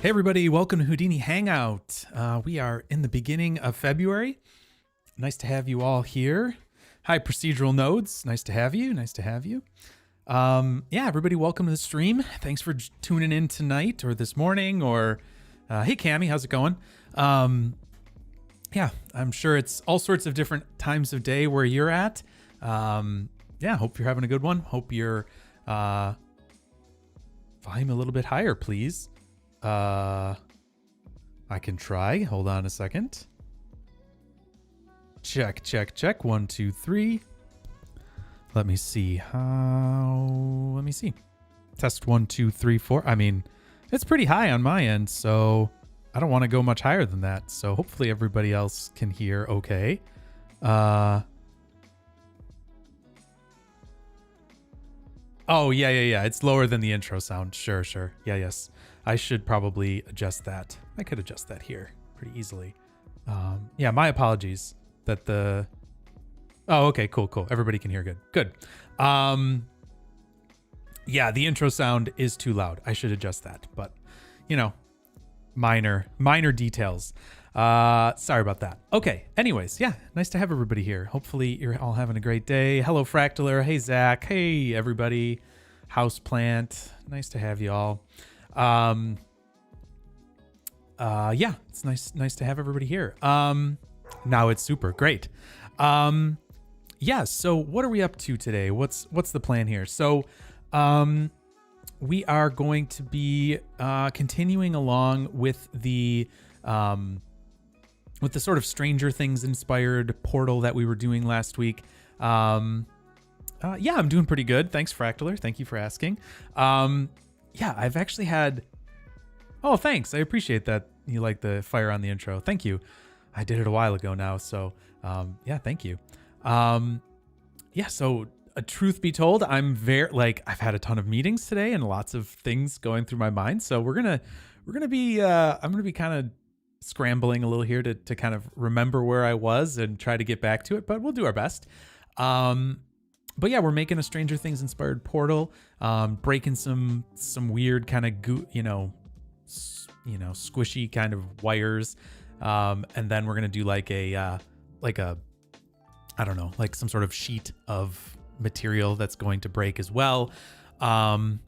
Hey everybody, welcome to Houdini Hangout. We are in the beginning of February. Nice to have you all here. Hi, procedural nodes. Nice to have you. Nice to have you. Yeah, everybody, welcome to the stream. Thanks for tuning in tonight or this morning or hey Cammy, how's it going? Yeah, I'm sure it's all sorts of different times of day where you're at. Yeah, hope you're having a good one. Hope your volume a little bit higher, please. I can try. Hold on a second. Check, check, check. 1, 2, 3. Let me see. Let me see. Test 1, 2, 3, 4. I mean, it's pretty high on my end, so I don't want to go much higher than that. So hopefully everybody else can hear okay. Oh, yeah. It's lower than the intro sound. Sure. Yeah, yes. I should probably adjust that. I could adjust that here pretty easily. Yeah, my apologies that the... Oh, okay, cool. Everybody can hear good. Yeah, the intro sound is too loud. I should adjust that, but you know, minor details. Sorry about that. Okay, anyways, yeah, nice to have everybody here. Hopefully you're all having a great day. Hello, Fractaler. Hey, Zach. Hey, everybody. Houseplant. Nice to have you all. Yeah, it's nice to have everybody here. Now it's super great. Yeah, so what are we up to today? What's the plan here? So, we are going to be continuing along with the sort of Stranger Things inspired portal that we were doing last week. Yeah, I'm doing pretty good. Thanks, Fractaler. Thank you for asking. Yeah, I've actually had... Oh, thanks. I appreciate that you like the fire on the intro. Thank you. I did it a while ago now, so yeah, thank you. Yeah, so truth be told, I'm I've had a ton of meetings today and lots of things going through my mind. So we're gonna be I'm gonna be kind of scrambling a little here to kind of remember where I was and try to get back to it, but we'll do our best. But yeah, we're making a Stranger Things inspired portal, breaking some weird kind of squishy kind of wires, and then we're gonna do like a I don't know, like some sort of sheet of material that's going to break as well. Yeah,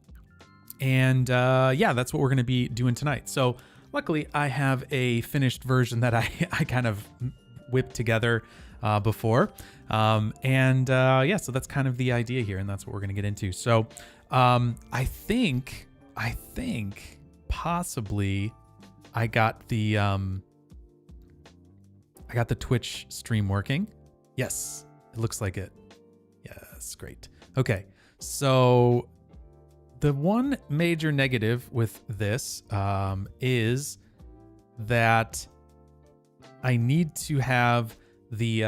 that's what we're going to be doing tonight. So luckily I have a finished version that I kind of whipped together before. Yeah, so that's kind of the idea here, and that's what we're going to get into. So I think possibly I got the Twitch stream working. Yes, it looks like it. Yes, great. Okay, so the one major negative with this is that I need to have the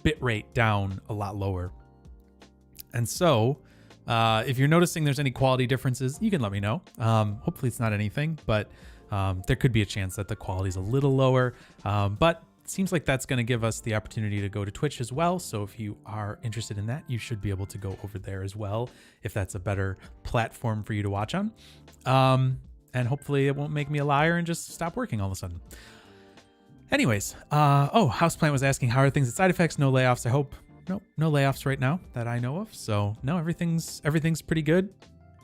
bit rate down a lot lower. And so if you're noticing there's any quality differences, you can let me know. Hopefully it's not anything, but there could be a chance that the quality is a little lower, but it seems like that's going to give us the opportunity to go to Twitch as well. So if you are interested in that, you should be able to go over there as well, if that's a better platform for you to watch on. And hopefully it won't make me a liar and just stop working all of a sudden. Anyways, Houseplant was asking, how are things at Side Effects? No layoffs, I hope. No layoffs right now that I know of. So no, everything's pretty good.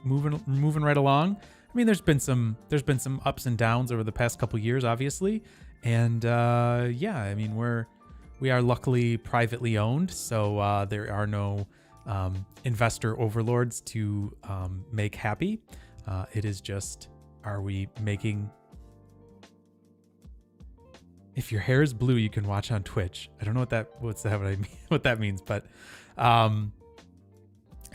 Moving right along. I mean, there's been some ups and downs over the past couple years, obviously, and yeah, I mean we are luckily privately owned, so there are no investor overlords to make happy. It is just, are we making? If your hair is blue, you can watch on Twitch. I don't know what that means, but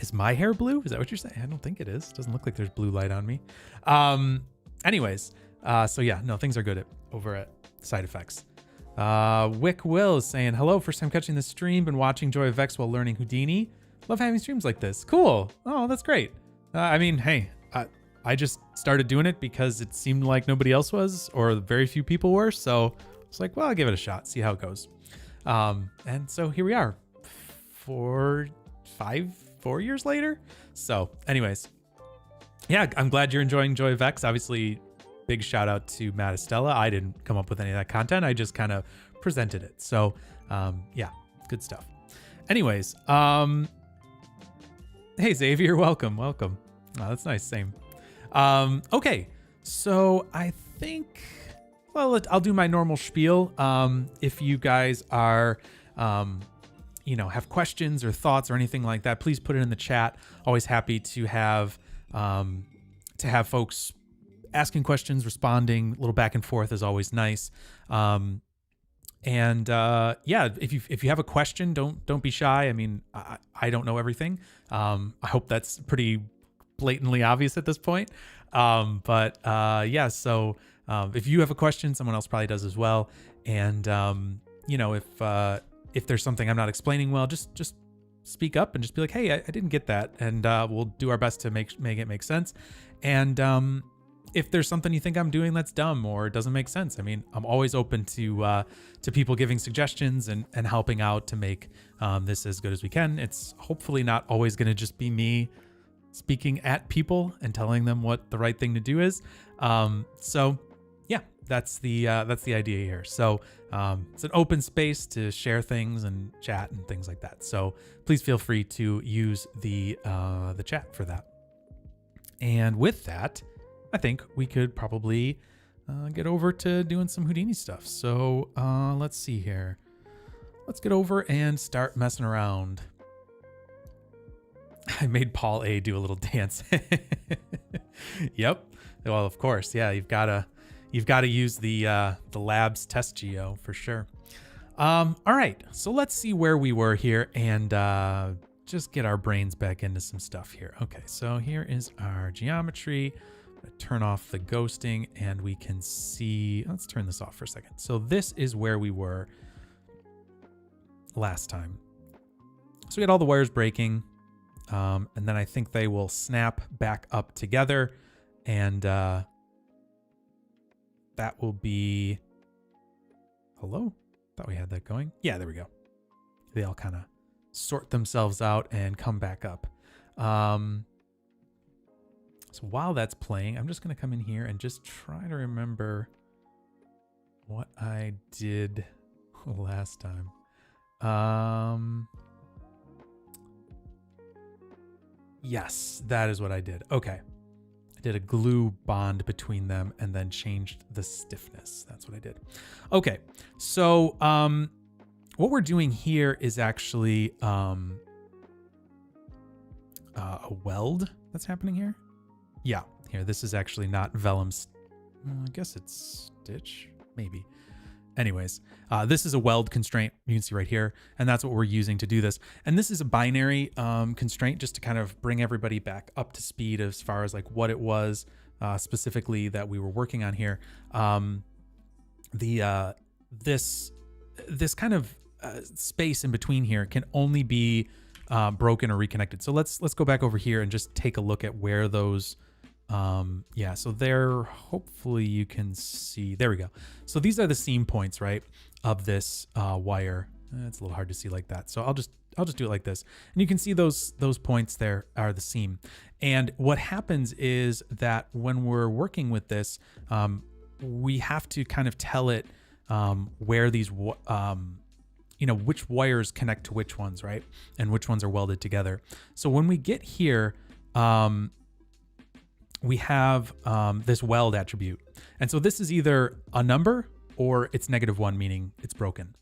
is my hair blue? Is that what you're saying? I don't think it is. It doesn't look like there's blue light on me. Anyways, so yeah, no, things are good over at Side Effects. Wick Will is saying, hello, first time catching the stream, been watching Joy of Vex while learning Houdini. Love having streams like this. Cool. Oh, that's great. I mean, hey, I just started doing it because it seemed like nobody else was, or very few people were. So it's like, well, I'll give it a shot, see how it goes. And so here we are, 4 years later. So anyways, yeah, I'm glad you're enjoying Joy of X. Obviously, big shout out to Matt Estella. I didn't come up with any of that content. I just kind of presented it. So yeah, good stuff. Anyways, hey Xavier, welcome. Oh, that's nice. Same. Okay, so I think, well, I'll do my normal spiel. If you guys are, have questions or thoughts or anything like that, please put it in the chat. Always happy to have folks asking questions, responding. A little back and forth is always nice. Yeah, if you have a question, don't be shy. I mean, I don't know everything. I hope that's pretty blatantly obvious at this point. Yeah, so if you have a question, someone else probably does as well. And if there's something I'm not explaining well, just speak up and just be like, hey, I didn't get that, and we'll do our best to make it make sense. And if there's something you think I'm doing that's dumb or doesn't make sense, I mean, I'm always open to people giving suggestions and helping out to make this as good as we can. It's hopefully not always going to just be me speaking at people and telling them what the right thing to do is. So yeah, that's the idea here. So it's an open space to share things and chat and things like that. So please feel free to use the chat for that. And with that, I think we could probably get over to doing some Houdini stuff. So let's see here. Let's get over and start messing around. I made Paul A do a little dance. Yep. Well, of course. Yeah, you've got to use the labs test geo for sure. All right. So let's see where we were here and just get our brains back into some stuff here. Okay. So here is our geometry. Turn off the ghosting and we can see, let's turn this off for a second. So this is where we were last time. So we had all the wires breaking, and then I think they will snap back up together, and that will be, hello? Thought we had that going. Yeah, there we go. They all kind of sort themselves out and come back up. So while that's playing, I'm just going to come in here and just try to remember what I did last time. Yes, that is what I did. Okay. I did a glue bond between them and then changed the stiffness. That's what I did. Okay. So what we're doing here is actually a weld that's happening here. Yeah, here, this is actually not vellum. I guess it's stitch, maybe. Anyways, this is a weld constraint. You can see right here, and that's what we're using to do this. And this is a binary constraint just to kind of bring everybody back up to speed as far as like what it was specifically that we were working on here. This kind of space in between here can only be broken or reconnected. So let's go back over here and just take a look at where those so there, hopefully you can see, there we go. So these are the seam points, right, of this wire. It's a little hard to see like that. So I'll just do it like this. And you can see those points there are the seam. And what happens is that when we're working with this, we have to kind of tell it where these, which wires connect to which ones, right? And which ones are welded together. So when we get here, we have this weld attribute. And so this is either a number or it's -1, meaning it's broken.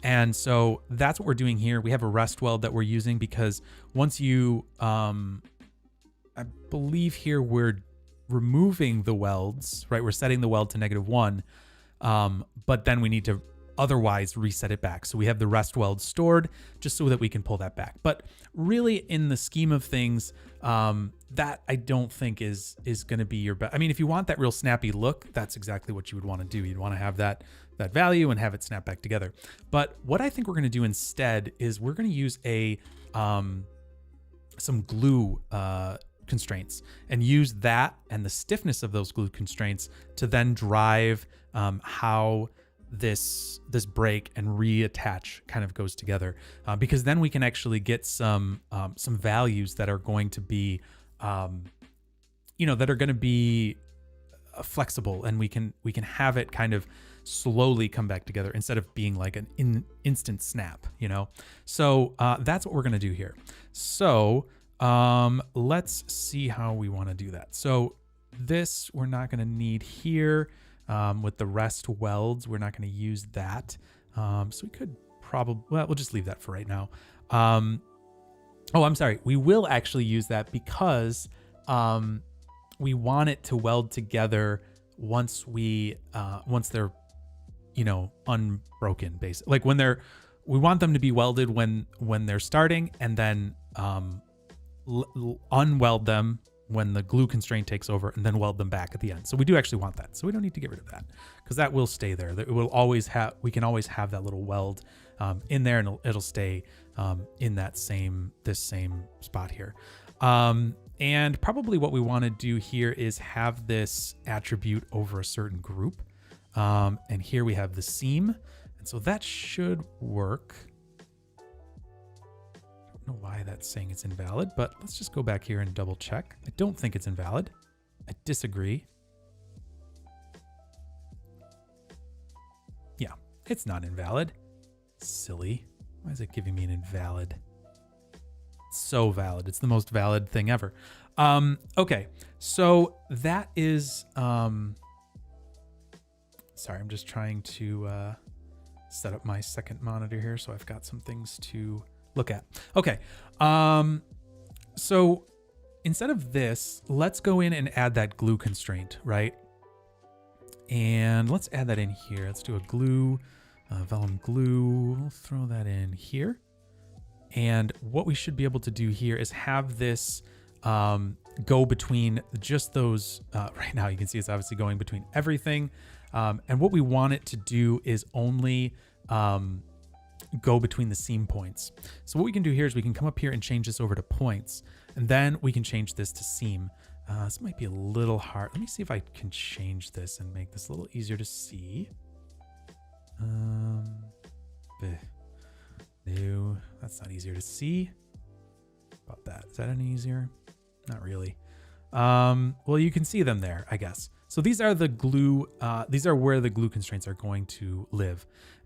And so that's what we're doing here. We have a rest weld that we're using because once you, I believe here we're removing the welds, right? We're setting the weld to -1, but then we need to otherwise reset it back. So we have the rest weld stored just so that we can pull that back. But really in the scheme of things, that I don't think is going to be your best. I mean, if you want that real snappy look, that's exactly what you would want to do. You'd want to have that value and have it snap back together. But what I think we're going to do instead is we're going to use some glue constraints and use that and the stiffness of those glue constraints to then drive how this break and reattach kind of goes together, because then we can actually get some values that are going to be that are going to be flexible, and we can have it kind of slowly come back together instead of being like an instant snap, So that's what we're going to do here. So let's see how we want to do that. So this we're not going to need here with the rest welds. We're not going to use that. So we could probably, well, we'll just leave that for right now. Oh, I'm sorry. We will actually use that because we want it to weld together once they're, unbroken, basically. Like we want them to be welded when they're starting, and then unweld them when the glue constraint takes over, and then weld them back at the end. So we do actually want that. So we don't need to get rid of that because that will stay there. It will always we can always have that little weld in there, and it'll stay in this same spot here. And probably what we want to do here is have this attribute over a certain group. And here we have the seam. And so that should work. I don't know why that's saying it's invalid, but let's just go back here and double check. I don't think it's invalid. I disagree. Yeah, it's not invalid. Silly. Why is it giving me an invalid? It's so valid. It's the most valid thing ever. Okay, so that is... Sorry, I'm just trying to set up my second monitor here, so I've got some things to look at. Okay, so instead of this, let's go in and add that glue constraint, right? And let's add that in here. Let's do a glue, vellum glue. We'll throw that in here. And what we should be able to do here is have this go between just those, right now you can see it's obviously going between everything. And what we want it to do is only go between the seam points. So what we can do here is we can come up here and change this over to points, and then we can change this to seam. This might be a little hard. Let me see if I can change this and make this a little easier to see. No, that's not easier to see. About that. Is that any easier? Not really. Well, you can see them there, I guess. So these are the glue, these are where the glue constraints are going to live.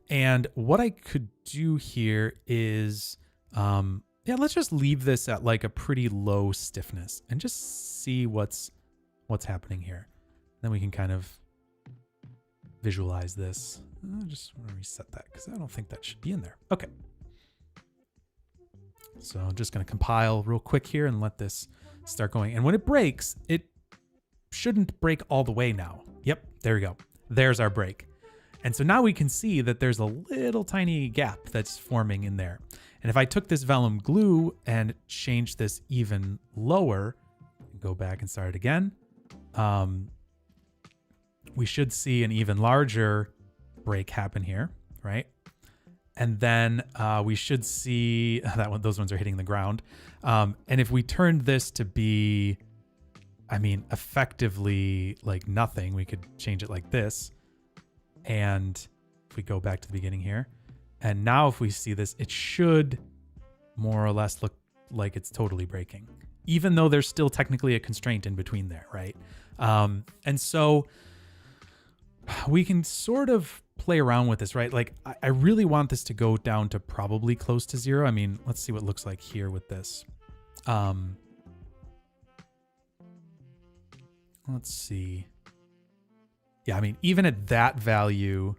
And what I could do here is, yeah, let's just leave this at like a pretty low stiffness and just see what's happening here. Then we can kind of visualize this. I just want to reset that because I don't think that should be in there. Okay. So I'm just going to compile real quick here and let this start going. And when it breaks, it shouldn't break all the way now. Yep, there we go. There's our break. And so now we can see that there's a little tiny gap that's forming in there. And if I took this vellum glue and changed this even lower, go back and start it again, we should see an even larger break happen here, right? And then we should see those ones are hitting the ground. And if we turned this to be, effectively like nothing, we could change it like this. And if we go back to the beginning here, and now if we see this, it should more or less look like it's totally breaking, even though there's still technically a constraint in between there, right? And so we can sort of play around with this, right? Like I really want this to go down to probably close to 0. Let's see what it looks like here with this. Let's see. Yeah, even at that value,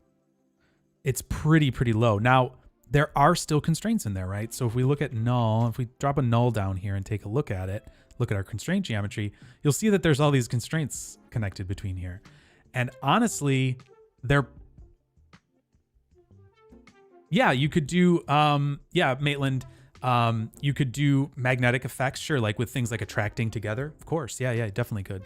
it's pretty low. Now, there are still constraints in there, right? So if we look at null, if we drop a null down here and take a look at it, look at our constraint geometry, you'll see that there's all these constraints connected between here. And honestly, you could do, Maitland, you could do magnetic effects, sure, like with things like attracting together. Of course, yeah, definitely could.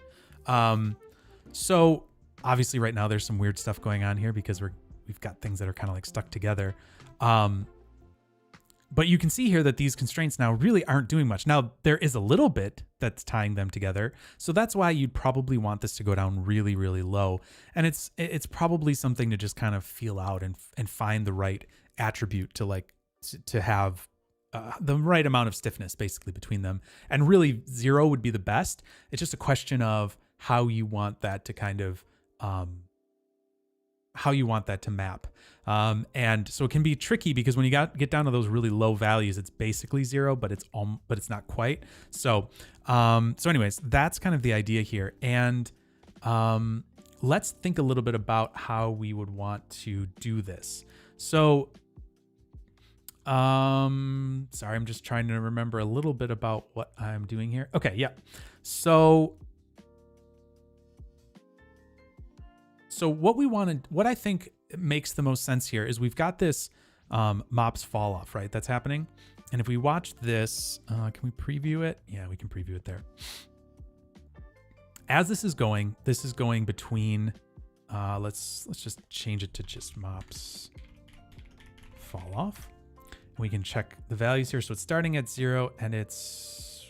So obviously right now there's some weird stuff going on here because we've got things that are kind of like stuck together. But you can see here that these constraints now really aren't doing much. Now there is a little bit that's tying them together. So that's why you'd probably want this to go down really low. And it's probably something to just kind of feel out and find the right attribute to have the right amount of stiffness basically between them. And really 0 would be the best. It's just a question of how you want that to kind of, how you want that to map. And so it can be tricky because when you get down to those really low values, it's basically 0, but it's not quite. So anyways, that's kind of the idea here. And let's think a little bit about how we would want to do this. So, sorry, I'm just trying to remember a little bit about what I'm doing here. Okay. Yeah. So what I think makes the most sense here is we've got this mops fall off, right? That's happening. And if we watch this, can we preview it? Yeah, we can preview it there. As this is going between, let's just change it to just mops fall off. We can check the values here. So it's starting at 0 and it's,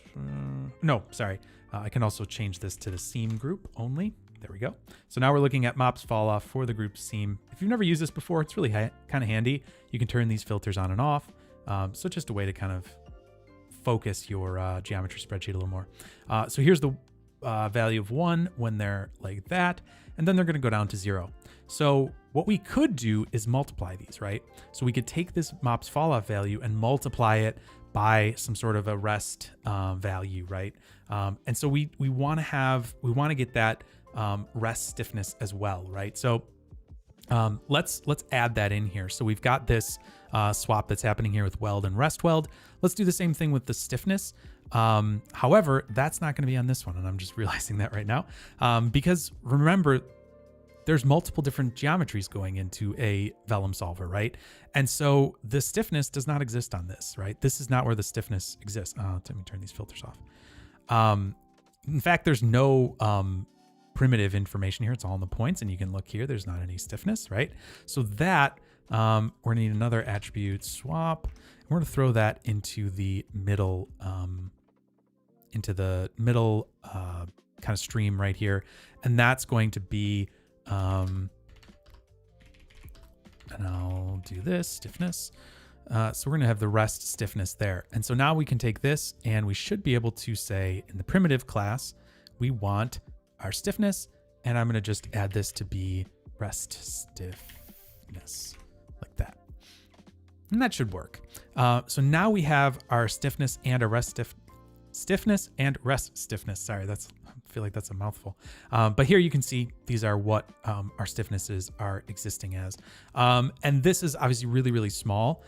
I can also change this to the seam group only. There we go. So now we're looking at mops fall off for the group seam. If you've never used this before, it's really kind of handy. You can turn these filters on and off. So just a way to kind of focus your geometry spreadsheet a little more. So here's the value of 1 when they're like that, and then they're going to go down to 0. So what we could do is multiply these, right? So we could take this mops fall off value and multiply it by some sort of a rest value, right? And so we want to get that rest stiffness as well, right? So let's add that in here. So we've got this swap that's happening here with weld and rest weld. Let's do the same thing with the stiffness. However, that's not going to be on this one, and I'm just realizing that right now, because remember, there's multiple different geometries going into a vellum solver, right? And so the stiffness does not exist on this, right? This is not where the stiffness exists. Let me turn these filters off. In fact, there's no primitive information here. It's all in the points, and you can look here. There's not any stiffness, right? So that we're gonna need another attribute swap. We're gonna throw that into the middle, kind of stream right here, and that's going to be, and I'll do this stiffness. So we're gonna have the rest stiffness there, and so now we can take this, and we should be able to say in the primitive class we want our stiffness, and I'm going to just add this to be rest stiffness like that. And that should work. So now we have our stiffness and a rest stiffness and rest stiffness. Sorry, I feel like that's a mouthful. But here you can see these are what our stiffnesses are existing as. And this is obviously really, really small.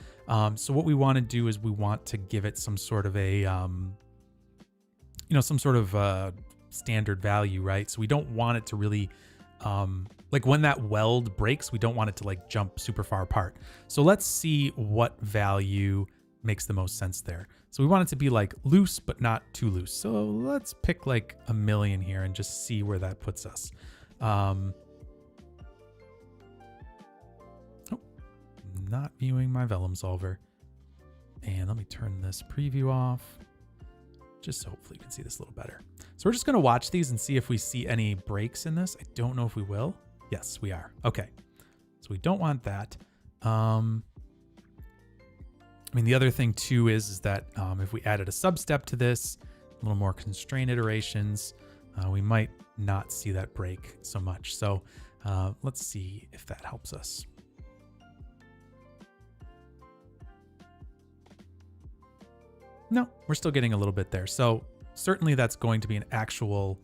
So what we want to do is we want to give it some sort of a, some sort of standard value, right? So we don't want it to really, like when that weld breaks, we don't want it to like jump super far apart. So let's see what value makes the most sense there. So we want it to be like loose, but not too loose. So let's pick like 1,000,000 here and just see where that puts us. Not viewing my vellum solver. And let me turn this preview off, just so hopefully you can see this a little better. So we're just going to watch these and see if we see any breaks in this. I don't know if we will. Yes, we are. Okay. So we don't want that. I mean, the other thing too is that if we added a sub-step to this, a little more constrained iterations, we might not see that break so much. So let's see if that helps us. No, we're still getting a little bit there. So certainly that's going to be an actual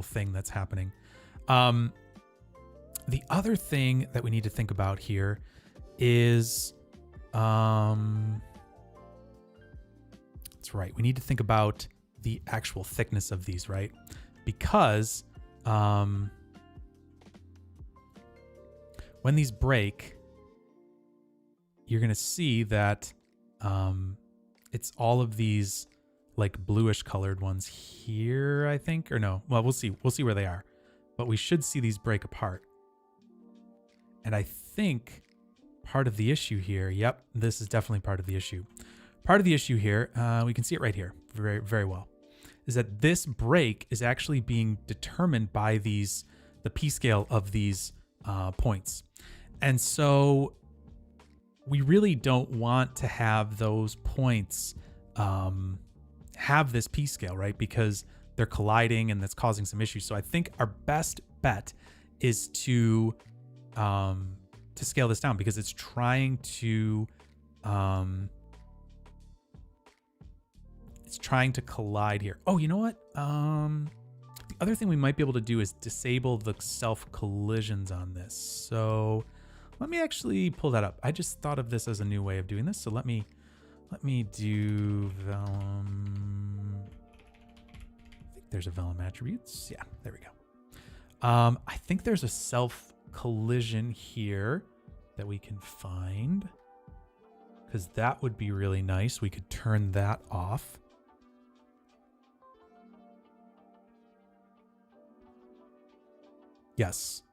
thing that's happening. The other thing that we need to think about here is, that's right. We need to think about the actual thickness of these, right? Because when these break, you're going to see that it's all of these like bluish colored ones here, I think, or no. Well, we'll see. We'll see where they are, but we should see these break apart. And I think part of the issue here, yep, this is definitely part of the issue. Part of the issue here, we can see it right here very, very well, is that this break is actually being determined by the p-scale of these points. And so we really don't want to have those points have this P scale, right? Because they're colliding and that's causing some issues. So I think our best bet is to scale this down because it's trying to collide here. Oh, you know what? The other thing we might be able to do is disable the self collisions on this. So let me actually pull that up. I just thought of this as a new way of doing this. So let me do vellum. I think there's a vellum attributes. Yeah, there we go. I think there's a self collision here that we can find because that would be really nice. We could turn that off. Yes.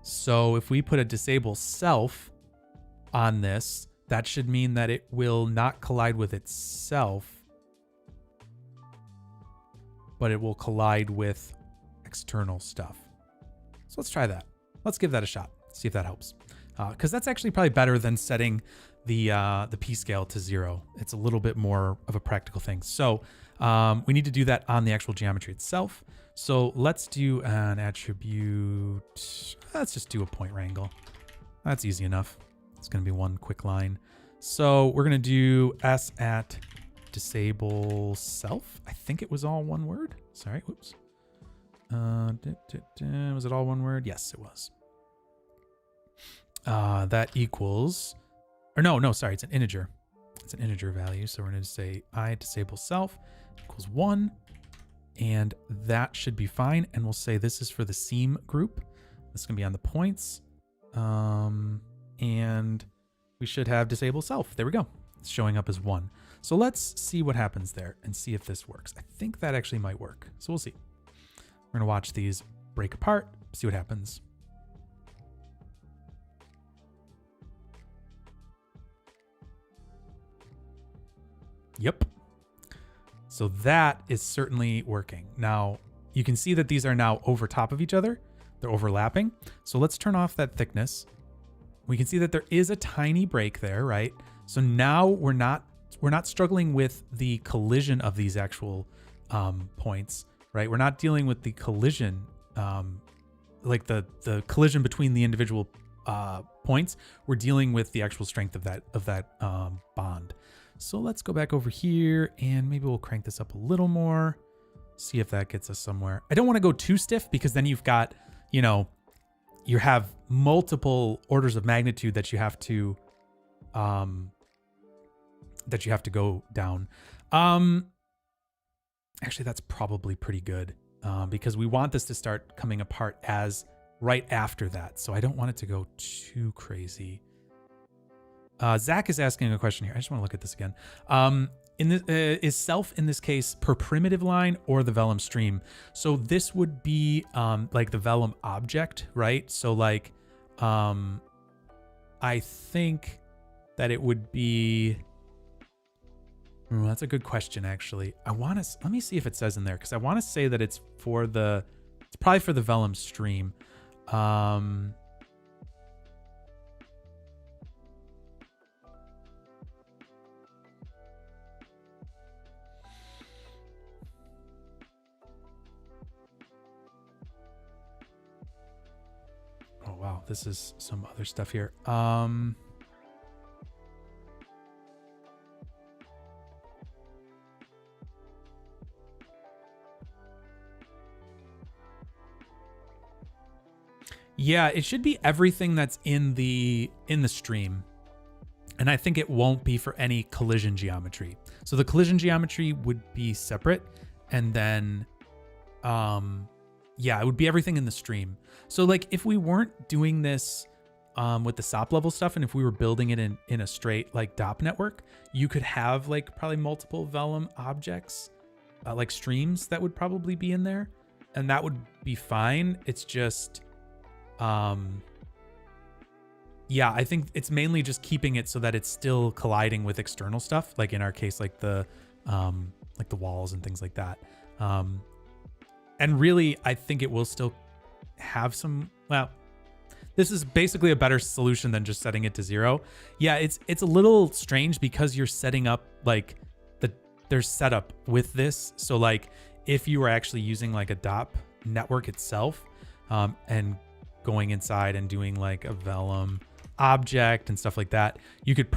So if we put a disable self on this, that should mean that it will not collide with itself, but it will collide with external stuff. So let's try that. Let's give that a shot. See if that helps. Because that's actually probably better than setting the P scale to 0. It's a little bit more of a practical thing. So we need to do that on the actual geometry itself. So let's do an attribute. Let's just do a point wrangle. That's easy enough. It's going to be one quick line. So we're going to do s at disable self. I think it was all one word. Sorry. Whoops. Was it all one word? Yes, it was. That equals, or no, sorry. It's an integer. It's an integer value. So we're going to say I disable self equals 1. And that should be fine. And we'll say this is for the seam group. This is going to be on the points. And we should have disable self. There we go. It's showing up as 1. So let's see what happens there and see if this works. I think that actually might work. So we'll see. We're going to watch these break apart, see what happens. Yep. So that is certainly working. Now, you can see that these are now over top of each other. They're overlapping. So let's turn off that thickness. We can see that there is a tiny break there, right? So now we're not struggling with the collision of these actual points, right? We're not dealing with the collision, like the collision between the individual points. We're dealing with the actual strength of that bond. So let's go back over here and maybe we'll crank this up a little more. See if that gets us somewhere. I don't want to go too stiff because then you've got, you have multiple orders of magnitude that you have to go down. Actually, that's probably pretty good because we want this to start coming apart as right after that. So I don't want it to go too crazy. Zach is asking a question here. I just want to look at this again. Is self in this case per primitive line or the vellum stream? So this would be like the vellum object, right? So like, I think that it would be. That's a good question, actually. Let me see if it says in there because I want to say that it's probably for the vellum stream. Oh, wow. This is some other stuff here. Yeah, it should be everything that's in the stream. And I think it won't be for any collision geometry. So the collision geometry would be separate. And then, yeah, it would be everything in the stream. So like if we weren't doing this with the SOP level stuff, and if we were building it in a straight like DOP network, you could have like probably multiple vellum objects, like streams that would probably be in there. And that would be fine. It's just, yeah, I think it's mainly just keeping it so that it's still colliding with external stuff. Like in our case, like the walls and things like that. And really, I think it will still have some, well, This is basically a better solution than just setting it to 0. Yeah, it's a little strange because you're setting up like there's setup with this. So like if you were actually using like a DOP network itself, and going inside and doing like a Vellum object and stuff like that, you could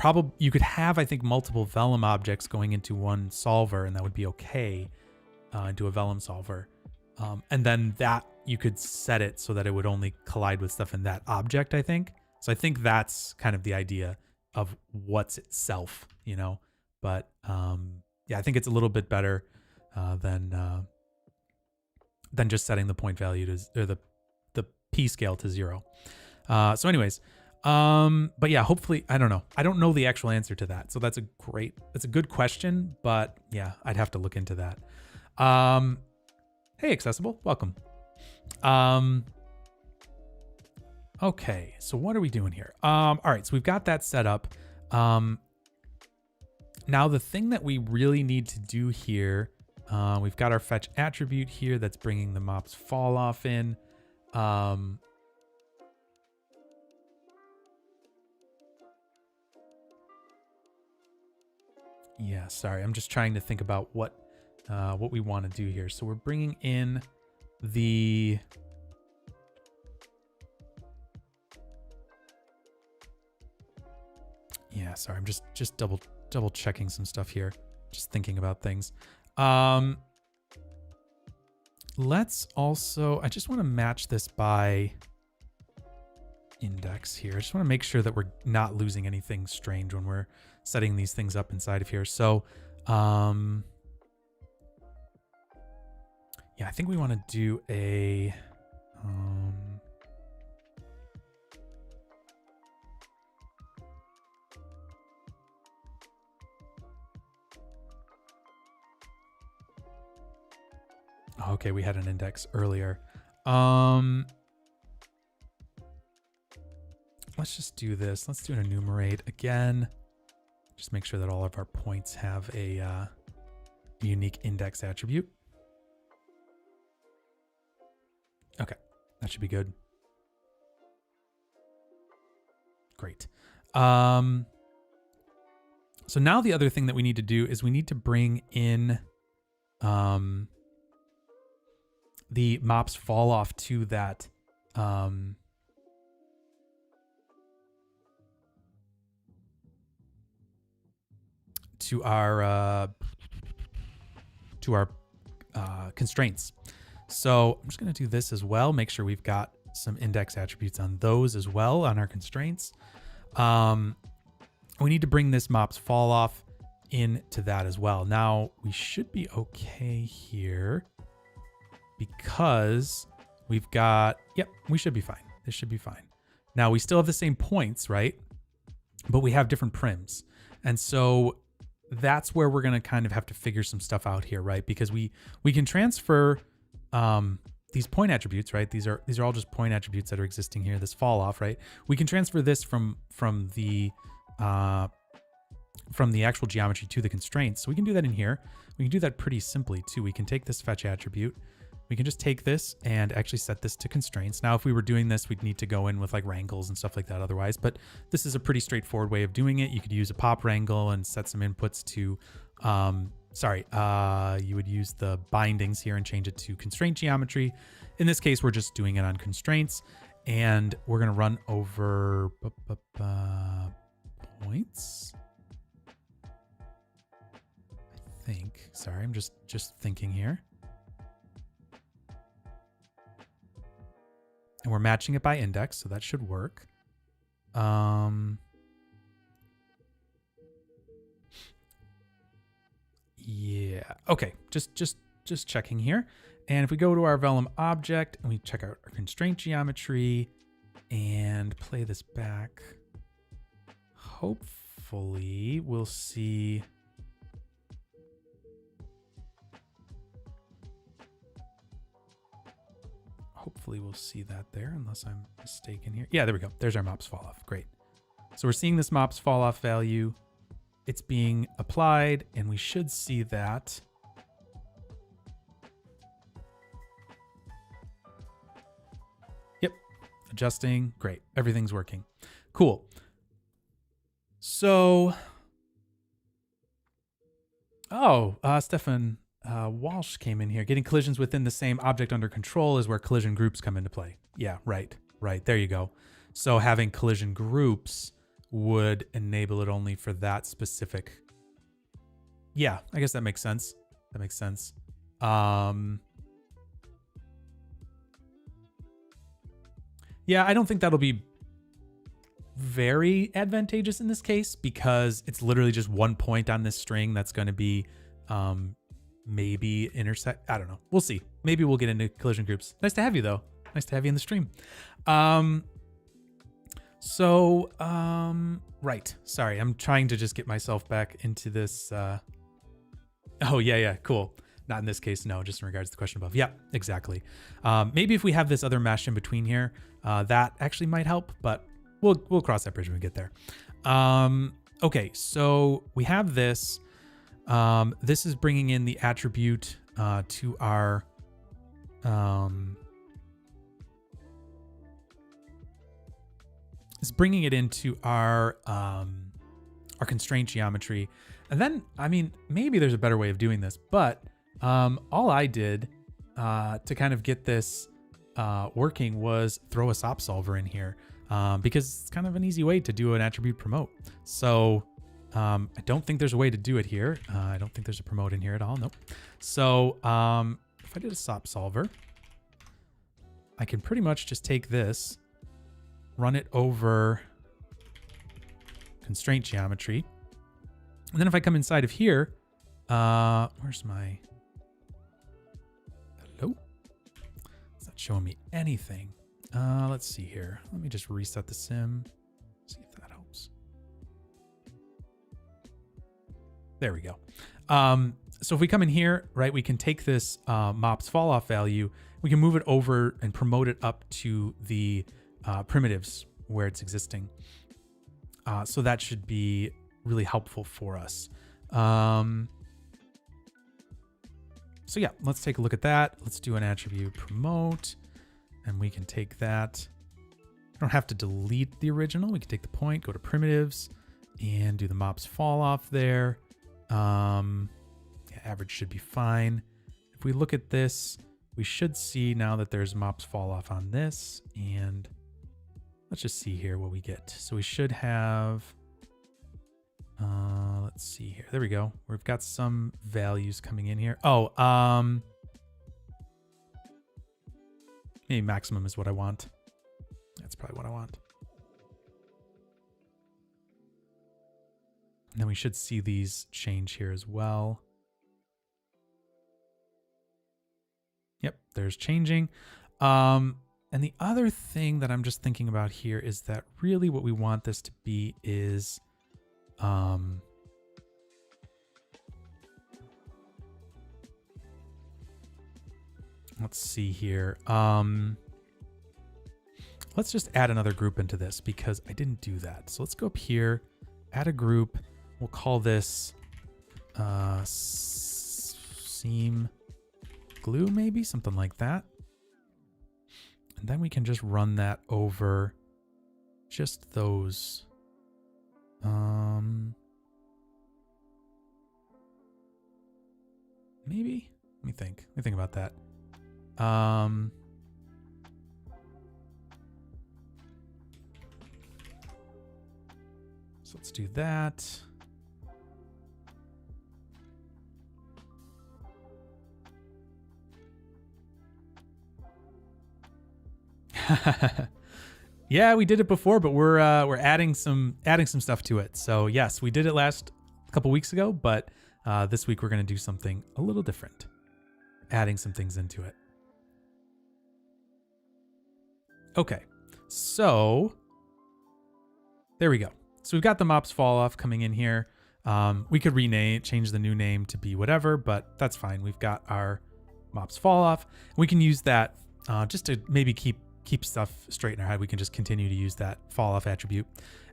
have, I think, multiple Vellum objects going into one solver, and that would be okay, into a Vellum solver. And then that you could set it so that it would only collide with stuff in that object, I think. So I think that's kind of the idea of what's itself, you know, but, yeah, I think it's a little bit better, than just setting the point value to, or the P scale to 0. So anyways, but yeah, hopefully, I don't know. I don't know the actual answer to that. So that's a good question, but yeah, I'd have to look into that. Hey, Accessible, welcome. Okay, so what are we doing here? All right, so we've got that set up. Now the thing that we really need to do here, we've got our fetch attribute here that's bringing the mops fall off in. Yeah, sorry, I'm just trying to think about what we want to do here. So we're bringing in the sorry, I'm just double checking some stuff here, just thinking about things. Let's also, I just want to match this by index here. I just want to make sure that we're not losing anything strange when we're setting these things up inside of here. So, yeah, I think we want to do a, okay, we had an index earlier. Let's just do this. Let's do an enumerate again. Just make sure that all of our points have a unique index attribute. Okay, that should be good. Great. So now the other thing that we need to do is we need to bring in the mops fall off to that to our constraints. So I'm just going to do this as well. Make sure we've got some index attributes on those as well on our constraints. We need to bring this mops fall off into that as well. Now we should be okay here because we've got, yep, we should be fine. This should be fine. Now we still have the same points, right? But we have different prims. And so that's where we're going to kind of have to figure some stuff out here, right? Because we can transfer these point attributes, right? These are all just point attributes that are existing here. This fall off, right? We can transfer this from the actual geometry to the constraints. So we can do that in here. We can do that pretty simply too. We can take this fetch attribute. We can just take this and actually set this to constraints. Now, if we were doing this, we'd need to go in with like wrangles and stuff like that otherwise, but this is a pretty straightforward way of doing it. You could use a pop wrangle and set some inputs to, you would use the bindings here and change it to constraint geometry. In this case, we're just doing it on constraints, and we're going to run over points. I think, sorry, I'm just thinking here. And we're matching it by index, so that should work. Yeah. Okay. Just checking here. And if we go to our Vellum object and we check out our constraint geometry and play this back, hopefully we'll see. Hopefully we'll see that there, unless I'm mistaken here. Yeah, there we go. There's our mops fall off. Great. So we're seeing this mops fall off value. It's being applied, and we should see that. Yep. adjusting. Great. Everything's working. Cool. So, Stefan Walsh came in here. Getting collisions within the same object under control is where collision groups come into play. Yeah, right. There you go. So having collision groups would enable it only for that specific. Yeah, I guess that makes sense. Yeah, I don't think that'll be very advantageous in this case because it's literally just one point on this string that's going to be maybe intersect. I don't know. We'll see. Maybe we'll get into collision groups. Nice to have you though. Nice to have you in the stream. Right. Sorry. I'm trying to just get myself back into this. Oh yeah. Cool. Not in this case. No, just in regards to the question above. Yeah, exactly. Maybe if we have this other mesh in between here, that actually might help, but we'll cross that bridge when we get there. Okay. So we have this. This is bringing in the attribute to our it's bringing it into our constraint geometry. And then, I mean, maybe there's a better way of doing this, but all I did to kind of get this working was throw a SOP solver in here because it's kind of an easy way to do an attribute promote. So I don't think there's a way to do it here. I don't think there's a promote in here at all. Nope. So if I did a SOP solver, I can pretty much just take this, run it over constraint geometry. And then if I come inside of here, where's my, hello? It's not showing me anything. Let's see here. Let me just reset the sim. See if that helps. There we go. So if we come in here, right, we can take this MOPS fall off value, we can move it over and promote it up to the primitives where it's existing. So that should be really helpful for us. So yeah, let's take a look at that. Let's do an attribute promote, and we can take that. We don't have to delete the original. We can take the point, go to primitives, and do the MOPS fall off there. Yeah, average should be fine. If we look at this, we should see now that there's MOPS fall off on this, and let's just see here what we get. So we should have, let's see here. There we go. We've got some values coming in here. Oh, maybe maximum is what I want. That's probably what I want. And then we should see these change here as well. Yep, there's changing. And the other thing that I'm just thinking about here is that really what we want this to be is, let's see here. Let's just add another group into this because I didn't do that. So let's go up here, add a group. We'll call this seam glue, maybe something like that. And then we can just run that over just those. Maybe. Let me think about that. So let's do that. Yeah, we did it before, but we're adding some stuff to it. So yes, we did it a couple weeks ago, but this week we're going to do something a little different, adding some things into it. Okay, so there we go. So we've got the MOPS fall off coming in here. We could change the new name to be whatever, but that's fine. We've got our MOPS fall off. We can use that just to maybe keep stuff straight in our head. We can just continue to use that fall off attribute.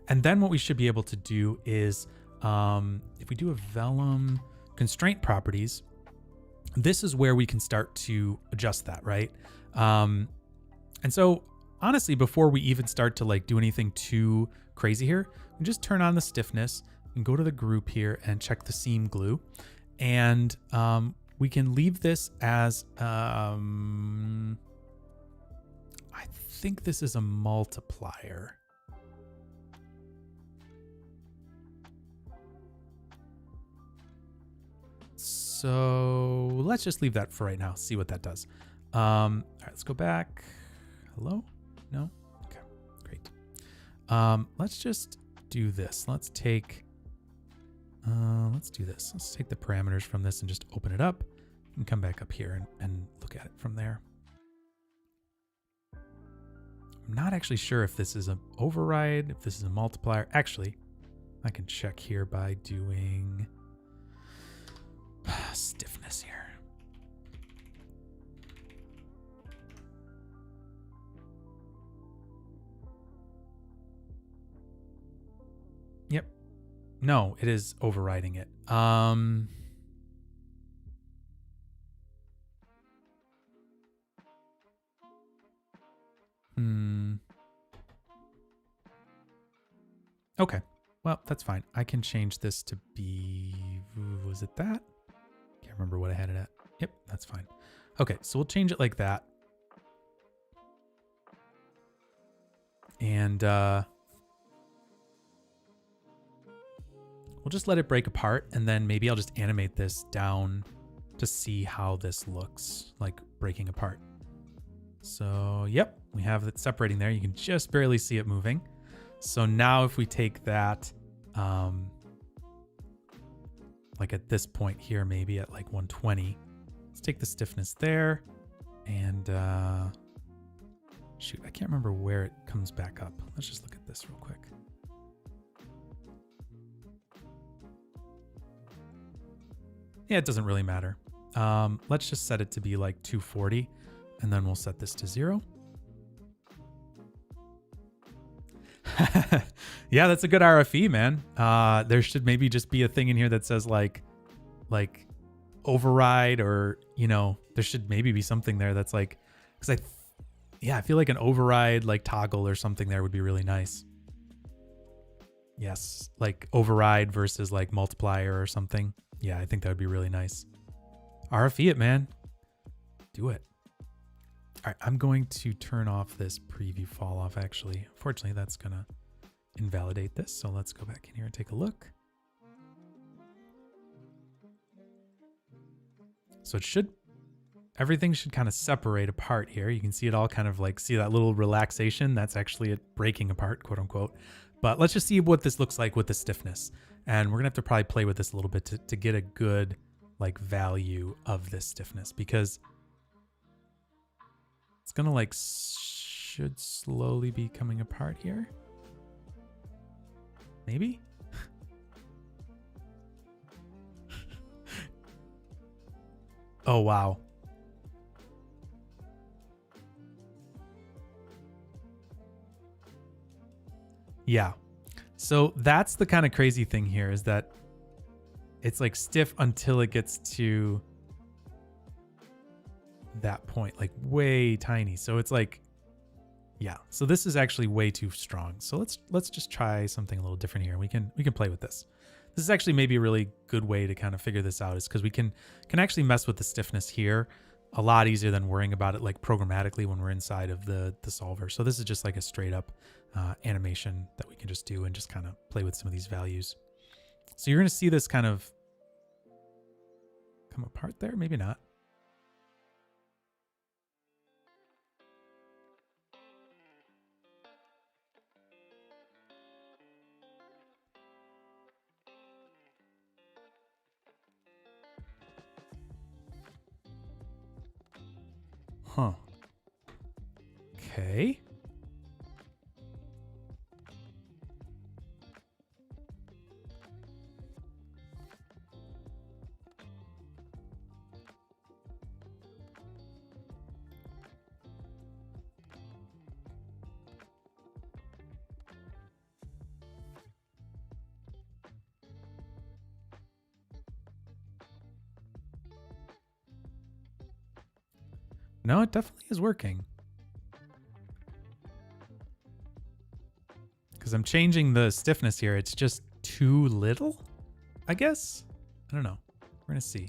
And then what we should be able to do is, if we do a vellum constraint properties, this is where we can start to adjust that, right? And so honestly, before we even start to like do anything too crazy here, we just turn on the stiffness and go to the group here and check the seam glue. And we can leave this as, I think this is a multiplier. So let's just leave that for right now. See what that does. All right, let's go back. Hello? No? Okay, great. Let's just do this. Let's do this. Let's take the parameters from this and just open it up and come back up here and look at it from there. I'm not actually sure if this is an override, if this is a multiplier. Actually, I can check here by doing stiffness here. Yep. No, it is overriding it. Okay. Well, that's fine. I can change this to be, was it that? Can't remember what I had it at. Yep, that's fine. Okay, so we'll change it like that. And we'll just let it break apart, and then maybe I'll just animate this down to see how this looks like breaking apart. So, yep, we have it separating there. You can just barely see it moving. So now if we take that, like at this point here, maybe at like 120, let's take the stiffness there and shoot, I can't remember where it comes back up. Let's just look at this real quick. Yeah, it doesn't really matter. Let's just set it to be like 240 and then we'll set this to 0. Yeah, that's a good RFE, man. There should maybe just be a thing in here that says like override, or, you know, there should maybe be something there that's like, because I feel like an override like toggle or something there would be really nice. Yes, like override versus like multiplier or something. Yeah, I think that would be really nice. RFE it, man. Do it. All right, I'm going to turn off this preview fall off, actually. Unfortunately, that's going to invalidate this. So let's go back in here and take a look. So everything should kind of separate apart here. You can see it all kind of like, see that little relaxation? That's actually it breaking apart, quote unquote. But let's just see what this looks like with the stiffness. And we're gonna have to probably play with this a little bit to get a good like value of this stiffness, because it's gonna like should slowly be coming apart here. Maybe? Oh, wow. Yeah. So that's the kind of crazy thing here, is that it's like stiff until it gets to that point, like way tiny. So it's like, yeah. So this is actually way too strong. So let's just try something a little different here. We can play with this. This is actually maybe a really good way to kind of figure this out, is because we can actually mess with the stiffness here a lot easier than worrying about it like programmatically when we're inside of the solver. So this is just like a straight up animation that we can just do and just kind of play with some of these values. So you're going to see this kind of come apart there. Maybe not. Huh. Okay. No, it definitely is working. because I'm changing the stiffness here. It's just too little, I guess. I don't know. We're going to see.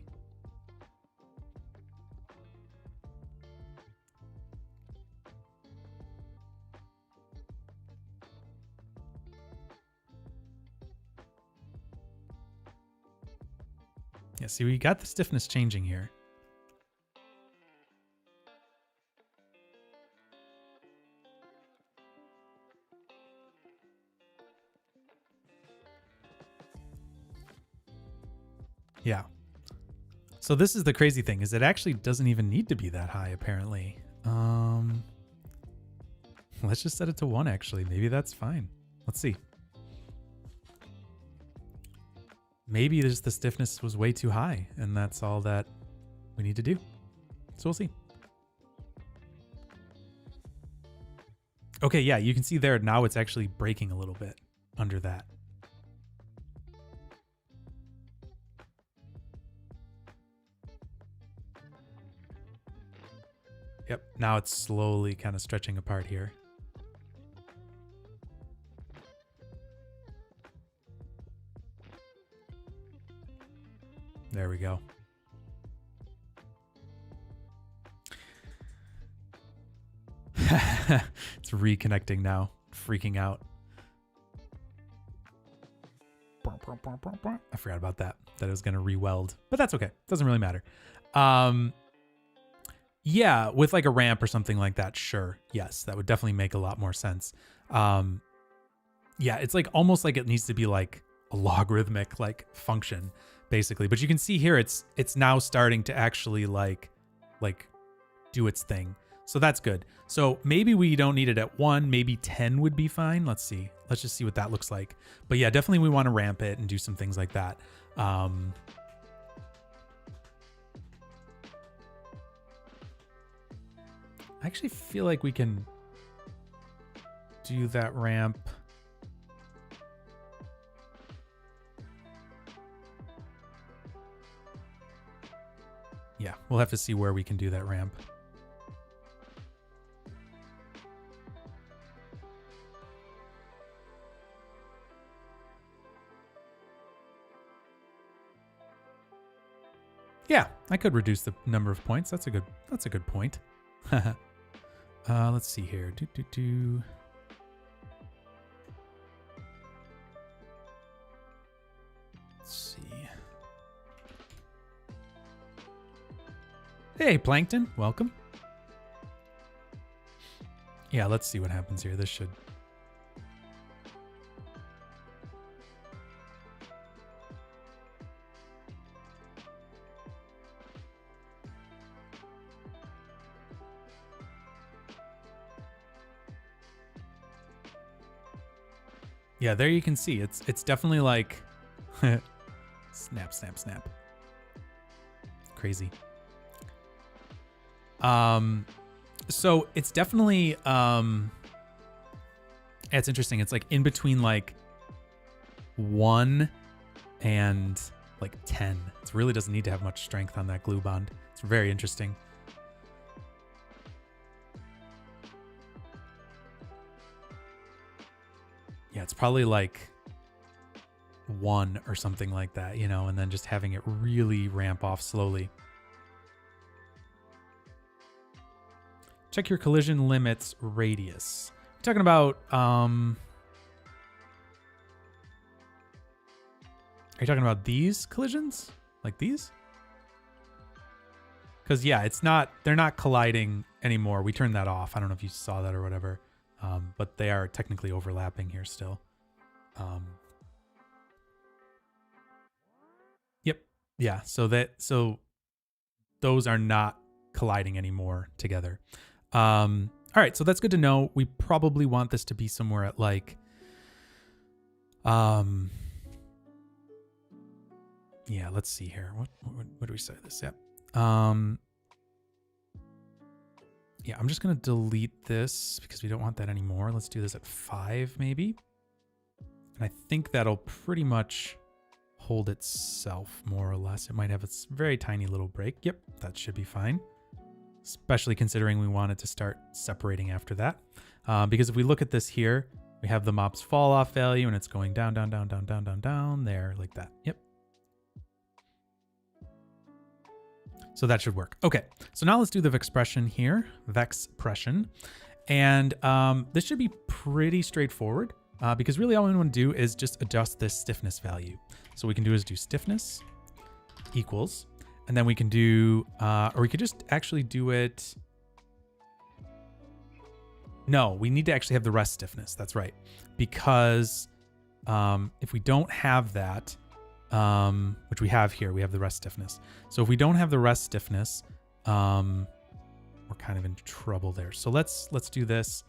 Yeah, see, we got the stiffness changing here. Yeah. So this is the crazy thing, is it actually doesn't even need to be that high, apparently. Let's just set it to 1, actually. Maybe that's fine. Let's see. Maybe just the stiffness was way too high, and that's all that we need to do. So we'll see. Okay, yeah, you can see there now it's actually breaking a little bit under that. Yep, now it's slowly kind of stretching apart here. There we go. It's reconnecting now, freaking out. I forgot about that it was going to re-weld, but that's okay. Doesn't really matter. Yeah, with like a ramp or something like that, sure. Yes, that would definitely make a lot more sense. Yeah, it's like almost like it needs to be like a logarithmic like function basically. But you can see here it's now starting to actually like do its thing. So that's good. So maybe we don't need it at 1, maybe 10 would be fine. Let's see. Let's just see what that looks like. But yeah, definitely we want to ramp it and do some things like that. I actually feel like we can do that ramp. Yeah, we'll have to see where we can do that ramp. Yeah, I could reduce the number of points. That's a good point. Let's see here. Let's see. Hey, Plankton, welcome. Yeah, let's see what happens here. This should. Yeah, there you can see it's definitely like snap, snap, snap. Crazy. So it's definitely it's interesting. It's like in between like 1 and like 10. It really doesn't need to have much strength on that glue bond. It's very interesting. Yeah, it's probably like 1 or something like that, you know, and then just having it really ramp off slowly. Check your collision limits radius. We're talking about, are you talking about these collisions? Like these? Because yeah, they're not colliding anymore. We turned that off. I don't know if you saw that or whatever. But they are technically overlapping here still. Yep. Yeah. So those are not colliding anymore together. All right. So that's good to know. We probably want this to be somewhere at like, yeah, let's see here. What do we say this? Yep. Yeah, I'm just going to delete this because we don't want that anymore. Let's do this at 5 maybe. And I think that'll pretty much hold itself more or less. It might have a very tiny little break. Yep, that should be fine. Especially considering we wanted to start separating after that. Because if we look at this here, We have the mob's fall off value and it's going down, down, down, down, down, down, down there like that. Yep. So that should work. Okay, so now let's do the expression here, vexpression. And this should be pretty straightforward because really all we want to do is just adjust this stiffness value. So what we can do is do stiffness equals, and then we can do, or we could just actually do it. No, we need to actually have the rest stiffness. That's right. Because if we don't have that, which we have here, we have the rest stiffness. So if we don't have the rest stiffness, we're kind of in trouble there. So let's do this.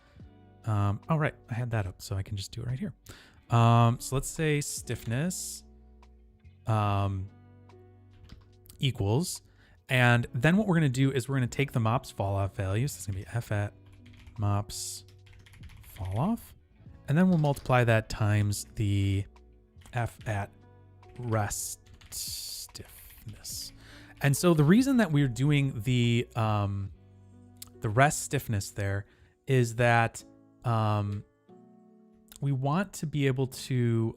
Oh, right. I had that up, so I can just do it right here. So let's say stiffness equals, and then what we're going to do is we're going to take the mop's fall off values. This is going to be f at mop's fall off, and then we'll multiply that times the f at rest stiffness. And so the reason that we're doing the rest stiffness there is that we want to be able to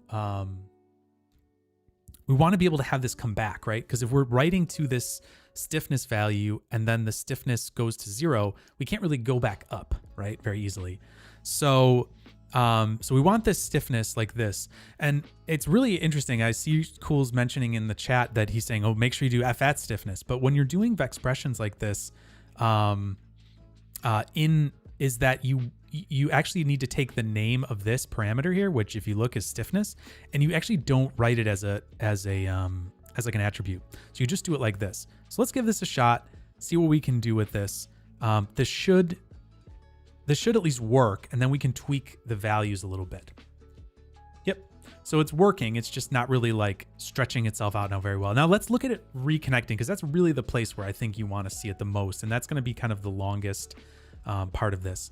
have this come back, right? Because if we're writing to this stiffness value and then the stiffness goes to 0, we can't really go back up, right? Very easily. So we want this stiffness like this. And it's really interesting. I see Cool's mentioning in the chat that he's saying, oh, make sure you do f at stiffness. But when you're doing vexpressions like this, is that you actually need to take the name of this parameter here, which if you look is stiffness, and you actually don't write it as like an attribute. So you just do it like this. So let's give this a shot, see what we can do with this. This should at least work, and then we can tweak the values a little bit. Yep. So it's working. It's just not really like stretching itself out now very well. Now let's look at it reconnecting, because that's really the place where I think you want to see it the most. And that's going to be kind of the longest part of this.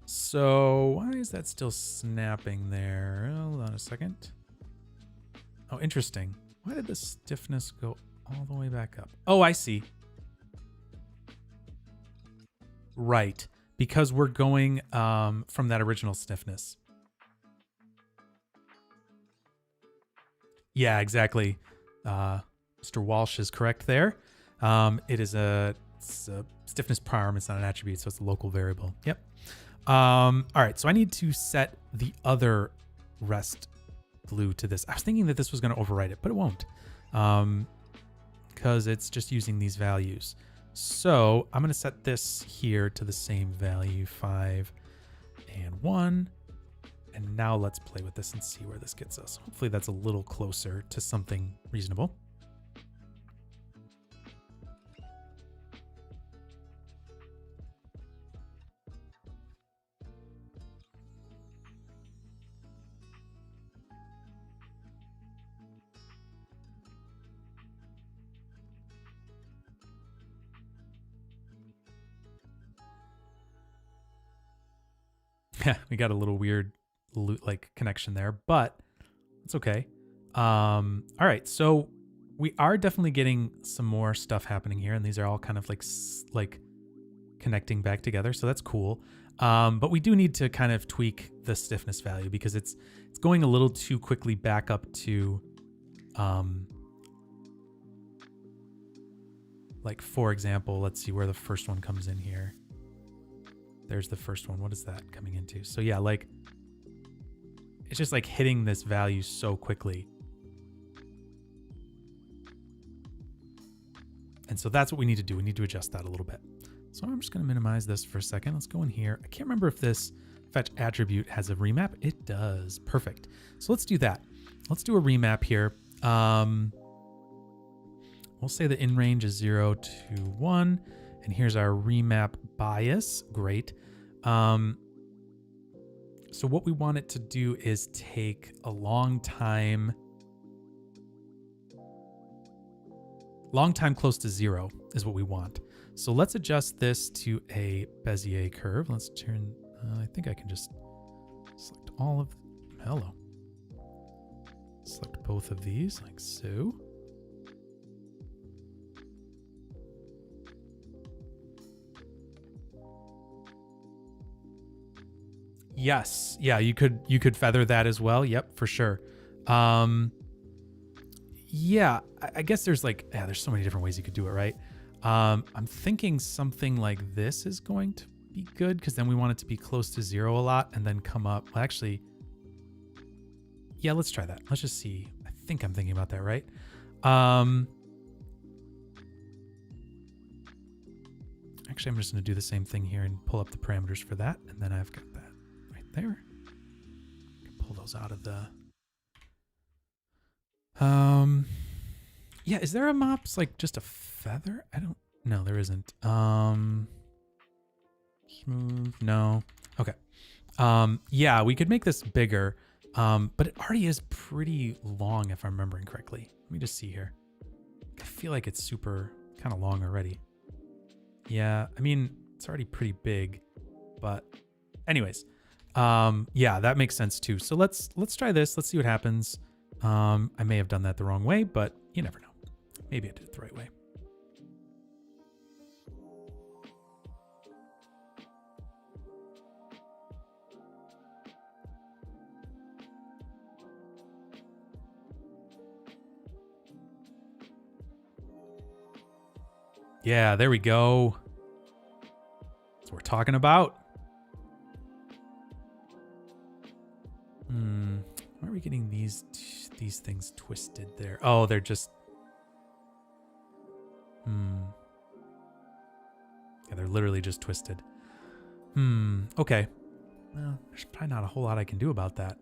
So why is that still snapping there? Hold on a second. Oh, interesting. Why did the stiffness go all the way back up? Oh, I see. Right. Because we're going from that original stiffness. Yeah, exactly. Mr. Walsh is correct there. It's a stiffness parm. It's not an attribute, so it's a local variable. Yep. All right, so I need to set the other rest glue to this. I was thinking that this was going to overwrite it, but it won't, because it's just using these values. So I'm going to set this here to the same value, 5 and 1. And now let's play with this and see where this gets us. Hopefully that's a little closer to something reasonable. Yeah, we got a little weird like connection there, but it's okay. All right, so we are definitely getting some more stuff happening here, and these are all kind of like connecting back together, so that's cool. But we do need to kind of tweak the stiffness value because it's going a little too quickly back up to like, for example, let's see where the first one comes in here. There's the first one. What is that coming into? So yeah, like it's just like hitting this value so quickly. And so that's what we need to do. We need to adjust that a little bit. So I'm just going to minimize this for a second. Let's go in here. I can't remember if this fetch attribute has a remap. It does. Perfect. So let's do that. Let's do a remap here. We'll say the in range is 0 to 1. And here's our remap bias. Great. So what we want it to do is take a long time close to 0 is what we want. So let's adjust this to a Bezier curve. Let's turn, I think I can just select all of, hello. Select both of these like so. Yes. Yeah, you could feather that as well. Yep, for sure. Yeah, I guess there's like, yeah, there's so many different ways you could do it, right? I'm thinking something like this is going to be good because then we want it to be close to 0 a lot and then come up. Well, actually, yeah, let's try that. Let's just see. I think I'm thinking about that, right? Actually, I'm just going to do the same thing here and pull up the parameters for that. And then I've got that right there. Pull those out of the... Yeah, is there a mops like just a feather? I don't... No, there isn't. Smooth, no. Okay. Yeah, we could make this bigger. But it already is pretty long if I'm remembering correctly. Let me just see here. I feel like it's super kind of long already. Yeah, I mean, it's already pretty big, but anyways, yeah, that makes sense too. So let's try this. Let's see what happens. I may have done that the wrong way, but you never know. Maybe I did it the right way. Yeah, there we go. That's what we're talking about. Why are we getting these things twisted there? Oh, they're just... Yeah, they're literally just twisted. Okay. Well, there's probably not a whole lot I can do about that.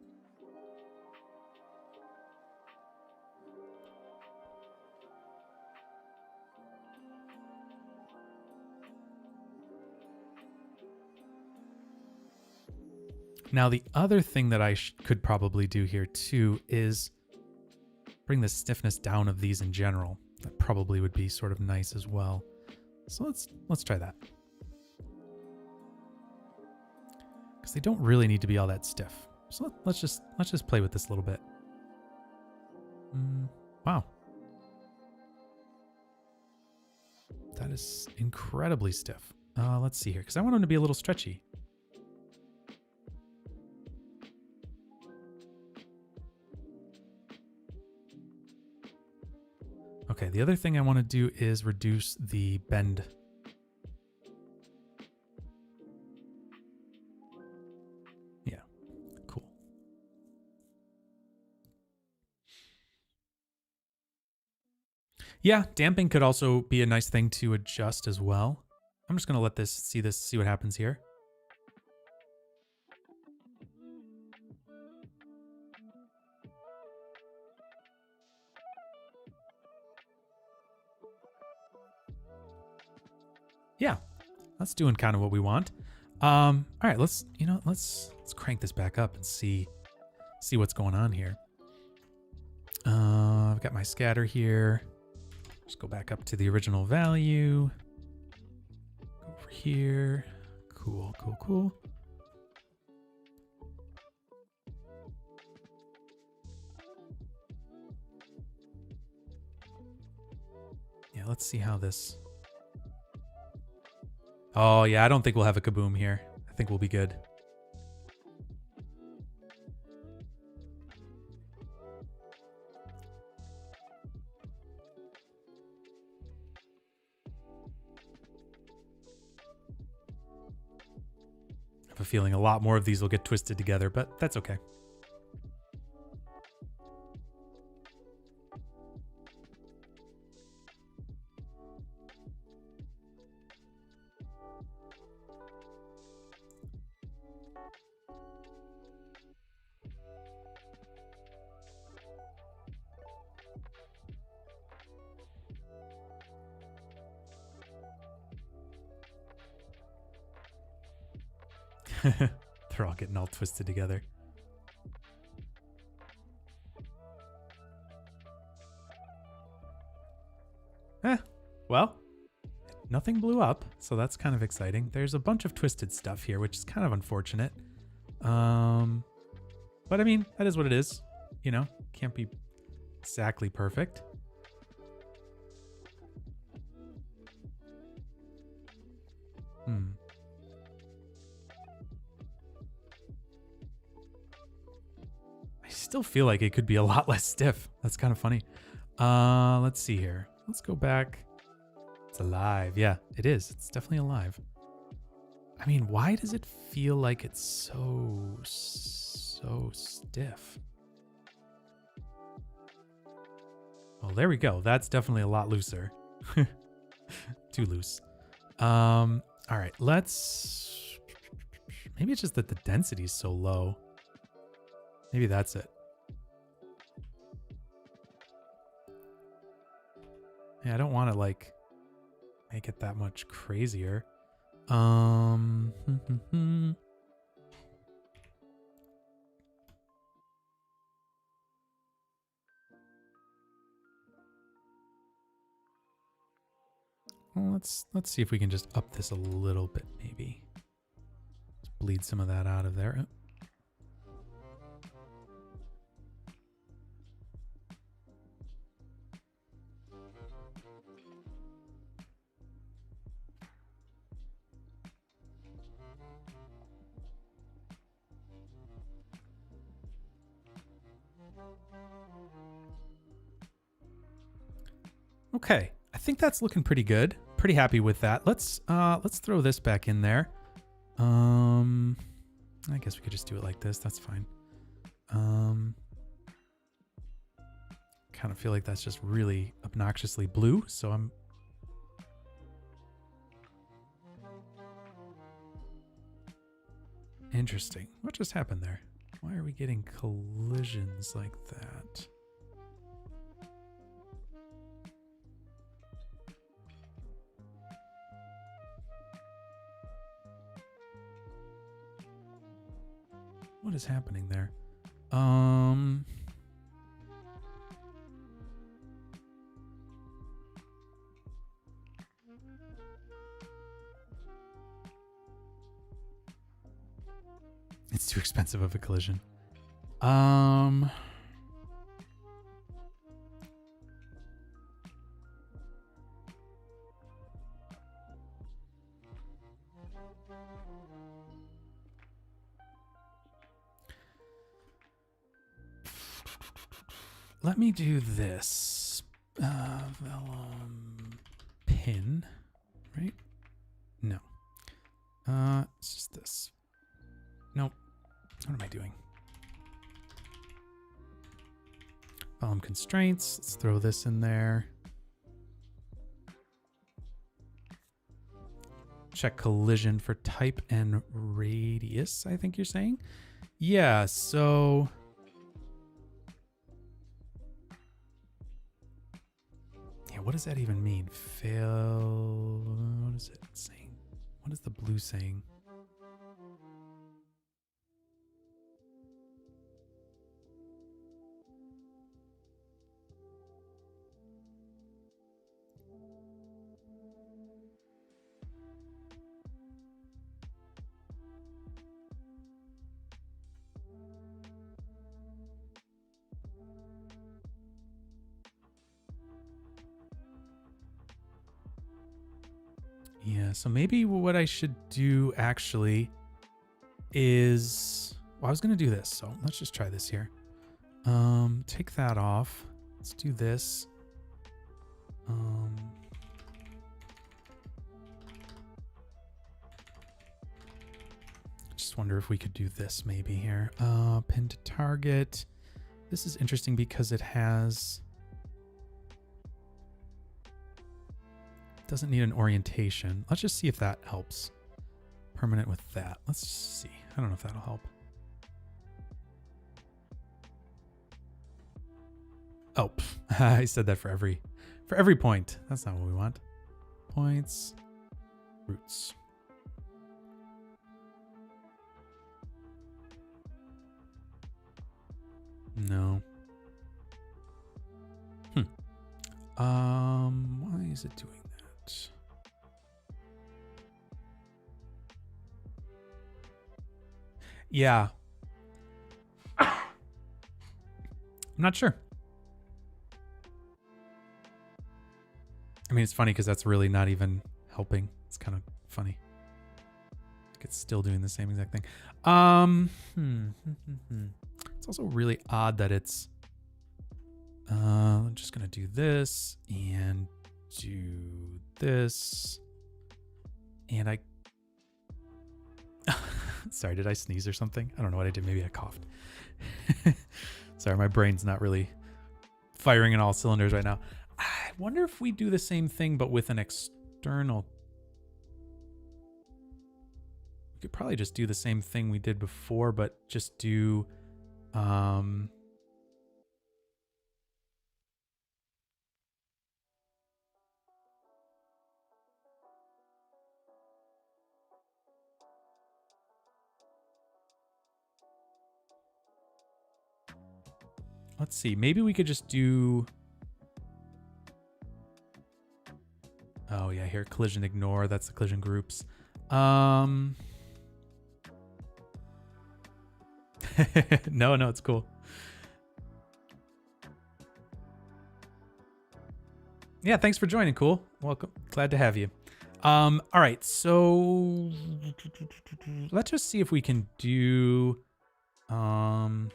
Now, the other thing that I could probably do here too is bring the stiffness down of these in general. That probably would be sort of nice as well. So let's try that. Because they don't really need to be all that stiff. So let's just play with this a little bit. Wow. That is incredibly stiff. Let's see here, because I want them to be a little stretchy. Okay, the other thing I want to do is reduce the bend. Yeah, cool. Yeah, damping could also be a nice thing to adjust as well. I'm just going to let this, see what happens here. Yeah, that's doing kind of what we want. All right, let's crank this back up and see what's going on here. I've got my scatter here. Just go back up to the original value. Go over here. Cool, cool, cool. Yeah, let's see how this... Oh, yeah, I don't think we'll have a kaboom here. I think we'll be good. I have a feeling a lot more of these will get twisted together, but that's okay. They're all getting all twisted together. Well, nothing blew up, so that's kind of exciting. There's a bunch of twisted stuff here, which is kind of unfortunate. But I mean, that is what it is. You know, can't be exactly perfect. still feel like it could be a lot less stiff. That's kind of funny. Let's see here. Let's go back. It's alive. Yeah, it is. It's definitely alive. I mean, why does it feel like it's so stiff? Well, there we go. That's definitely a lot looser. Too loose. All right, let's... Maybe it's just that the density is so low. Maybe that's it. Yeah, I don't want to, like, make it that much crazier. Well, let's see if we can just up this a little bit, maybe. Just bleed some of that out of there. Okay, I think that's looking pretty good. Pretty happy with that. Let's throw this back in there. I guess we could just do it like this. That's fine. Kind of feel like that's just really obnoxiously blue, so I'm... Interesting. What just happened there? Why are we getting collisions like that? What is happening there? It's too expensive of a collision. Let me do this. Vellum pin, right? No. It's just this. Nope. What am I doing? Vellum constraints. Let's throw this in there. Check collision for type and radius, I think you're saying. Yeah, so... what does that even mean? Fail... What is it saying? What is the blue saying? Yeah, so maybe what I should do actually is... Well, I was going to do this, so let's just try this here. Take that off. Let's do this. Just wonder if we could do this maybe here. Pin to target. This is interesting because it has... Doesn't need an orientation. Let's just see if that helps. Permanent with that. Let's see. I don't know if that'll help. Oh, I said that for every point. That's not what we want. Points, roots. No. Why is it doing that? Yeah. I'm not sure. I mean, it's funny because that's really not even helping. It's kind of funny. Like it's still doing the same exact thing. It's also really odd that it's, I'm just going to do this and do this. And I, sorry, did I sneeze or something? I don't know what I did. Maybe I coughed. Sorry, my brain's not really firing in all cylinders right now. I wonder if we do the same thing, but with an external. We could probably just do the same thing we did before, but just do, let's see, maybe we could just do, oh yeah, here, collision ignore, that's the collision groups. No, it's cool. Yeah, thanks for joining, cool. Welcome, glad to have you. All right, so let's just see if we can do, I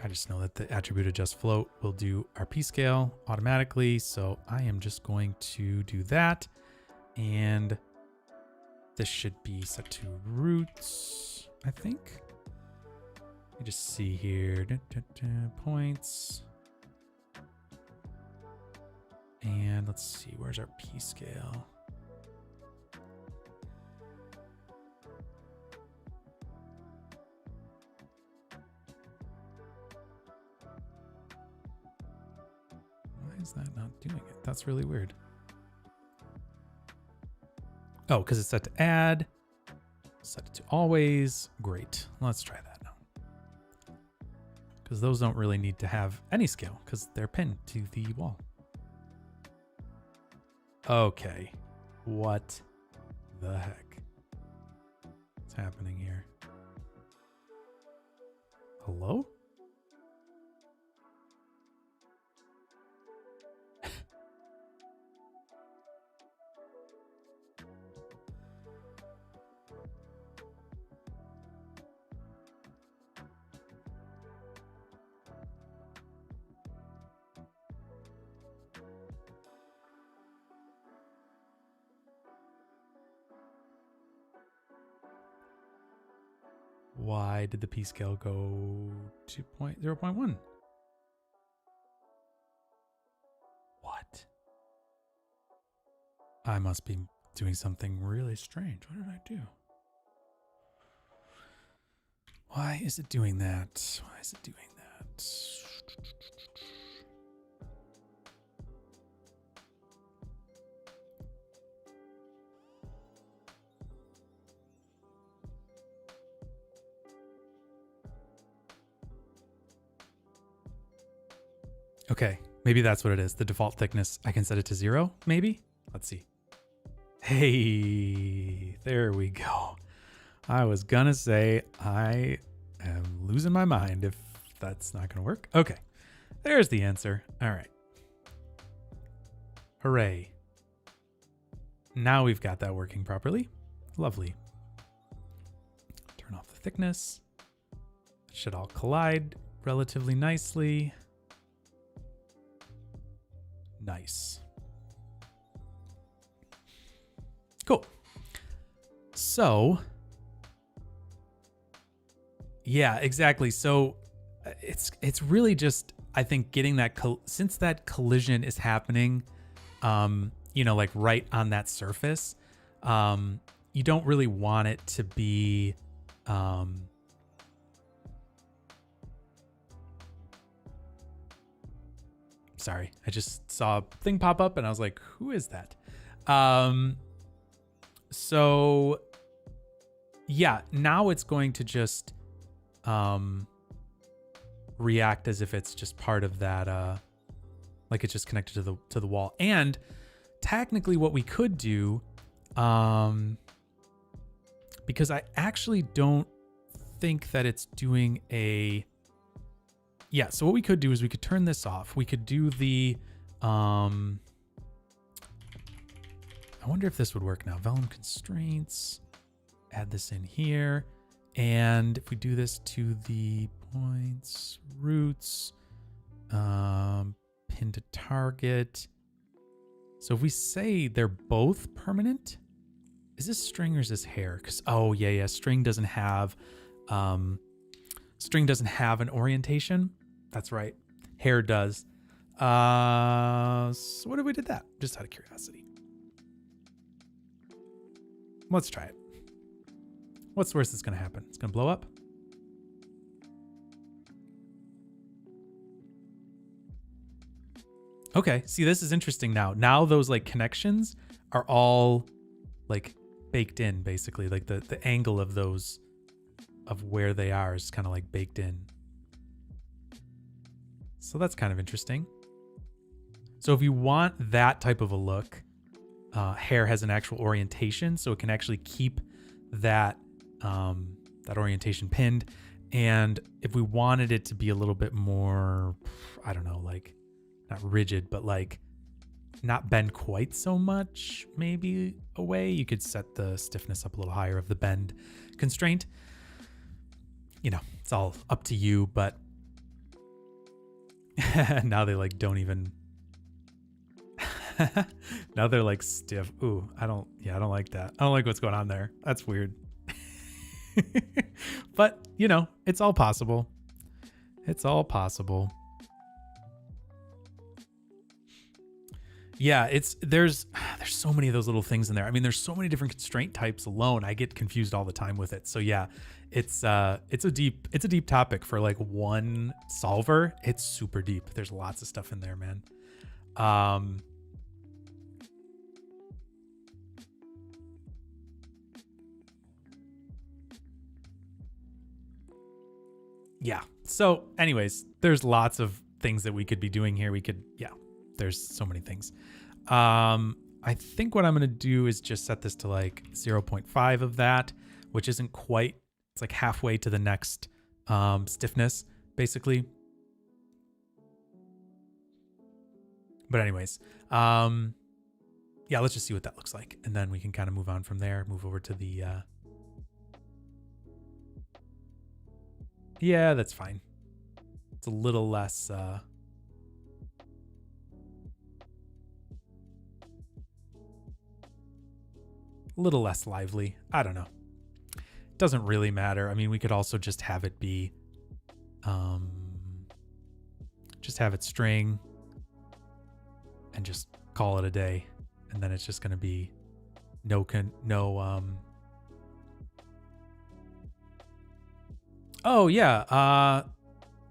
just know that the attribute adjust float will do our P scale automatically. So I am just going to do that. And this should be set to roots, I think. Let me just see here. Points. And let's see, where's our P scale? Is that not doing it? That's really weird. Oh, because it's set to add. Set it to always. Great. Let's try that now. Because those don't really need to have any scale because they're pinned to the wall. Okay. What the heck? What's happening here? Hello? Why did the P scale go to 0.1? What? I must be doing something really strange. What did I do? Why is it doing that? Why is it doing that? Okay, maybe that's what it is. The default thickness. I can set it to 0, maybe? Let's see. Hey, there we go. I was gonna say I am losing my mind if that's not gonna work. Okay, there's the answer. All right. Hooray. Now we've got that working properly. Lovely. Turn off the thickness. It should all collide relatively nicely. Nice. Cool. So, yeah, exactly. So it's really just, I think, getting that, since that collision is happening, you know, like right on that surface, you don't really want it to be, sorry, I just saw a thing pop up and I was like, who is that? So yeah, now it's going to just react as if it's just part of that, like it's just connected to the wall. And technically what we could do, because I actually don't think that it's doing a, yeah, so what we could do is we could turn this off. We could do the, I wonder if this would work now. Vellum constraints, add this in here. And if we do this to the points, roots, pin to target. So if we say they're both permanent, is this string or is this hair? Because, oh yeah, string doesn't have an orientation. That's right. Hair does. So what if we did that? Just out of curiosity. Let's try it. What's the worst that's going to happen? It's going to blow up. Okay, see, this is interesting now. Now those like connections are all like baked in, basically. Like the angle of those, of where they are, is kind of like baked in. So that's kind of interesting. So if you want that type of a look, hair has an actual orientation, so it can actually keep that that orientation pinned. And if we wanted it to be a little bit more, I don't know, like not rigid, but like not bend quite so much, maybe away, you could set the stiffness up a little higher of the bend constraint. You know, it's all up to you, but now they like don't even now they're like stiff. Ooh, I don't like that. I don't like what's going on there. That's weird. But you know, it's all possible. It's all possible. Yeah, there's so many of those little things in there. I mean, there's so many different constraint types alone. I get confused all the time with it. So yeah, it's a deep topic for like one solver. It's super deep. There's lots of stuff in there, man. Yeah. So anyways, there's lots of things that we could be doing here. There's so many things. I think what I'm going to do is just set this to like 0.5 of that, which isn't quite, it's like halfway to the next stiffness, basically. But anyways, yeah, let's just see what that looks like. And then we can kind of move on from there, move over to the, yeah, that's fine. It's a little less, lively. I don't know. It doesn't really matter. I mean, we could also just have it be, just have it string and just call it a day. And then it's just going to be oh yeah.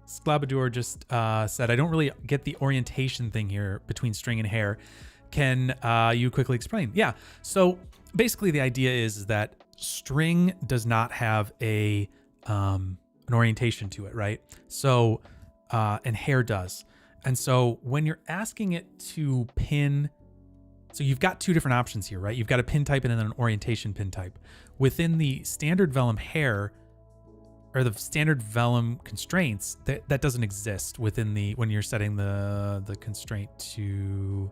Sklabador just said, I don't really get the orientation thing here between string and hair. Can you quickly explain? Yeah. So basically the idea is that string does not have an orientation to it, right? So, and hair does. And so when you're asking it to pin, so you've got two different options here, right? You've got a pin type and then an orientation pin type. Within the standard vellum hair, or the standard vellum constraints, that doesn't exist within when you're setting the constraint to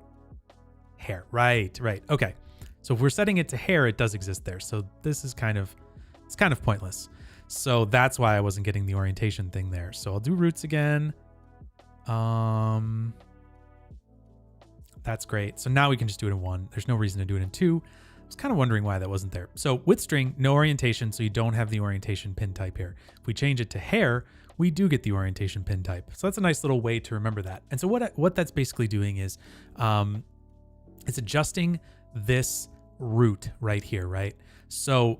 hair. Right. Okay. So if we're setting it to hair, it does exist there. So this is it's kind of pointless. So that's why I wasn't getting the orientation thing there. So I'll do roots again. That's great. So now we can just do it in 1. There's no reason to do it in 2. I was kind of wondering why that wasn't there. So with string, no orientation. So you don't have the orientation pin type here. If we change it to hair, we do get the orientation pin type. So that's a nice little way to remember that. And so what that's basically doing is, it's adjusting this root right here, right? So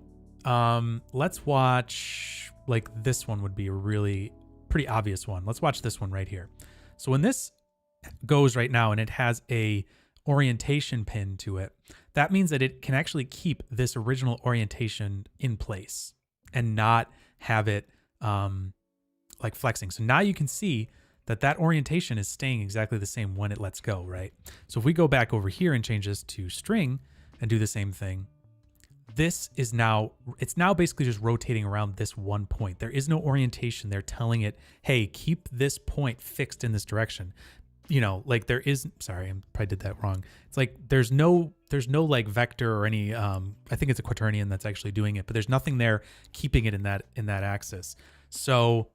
let's watch, like this one would be a really pretty obvious one. Let's watch this one right here. So when this goes right now and it has a orientation pin to it, that means that it can actually keep this original orientation in place and not have it like flexing. So now you can see that orientation is staying exactly the same when it lets go, right? So if we go back over here and change this to string and do the same thing, it's now basically just rotating around this one point. There is no orientation. They're telling it, hey, keep this point fixed in this direction. like there is, sorry, I probably did that wrong. It's like there's no like vector or any I think it's a quaternion that's actually doing it, but there's nothing there keeping it in that axis. So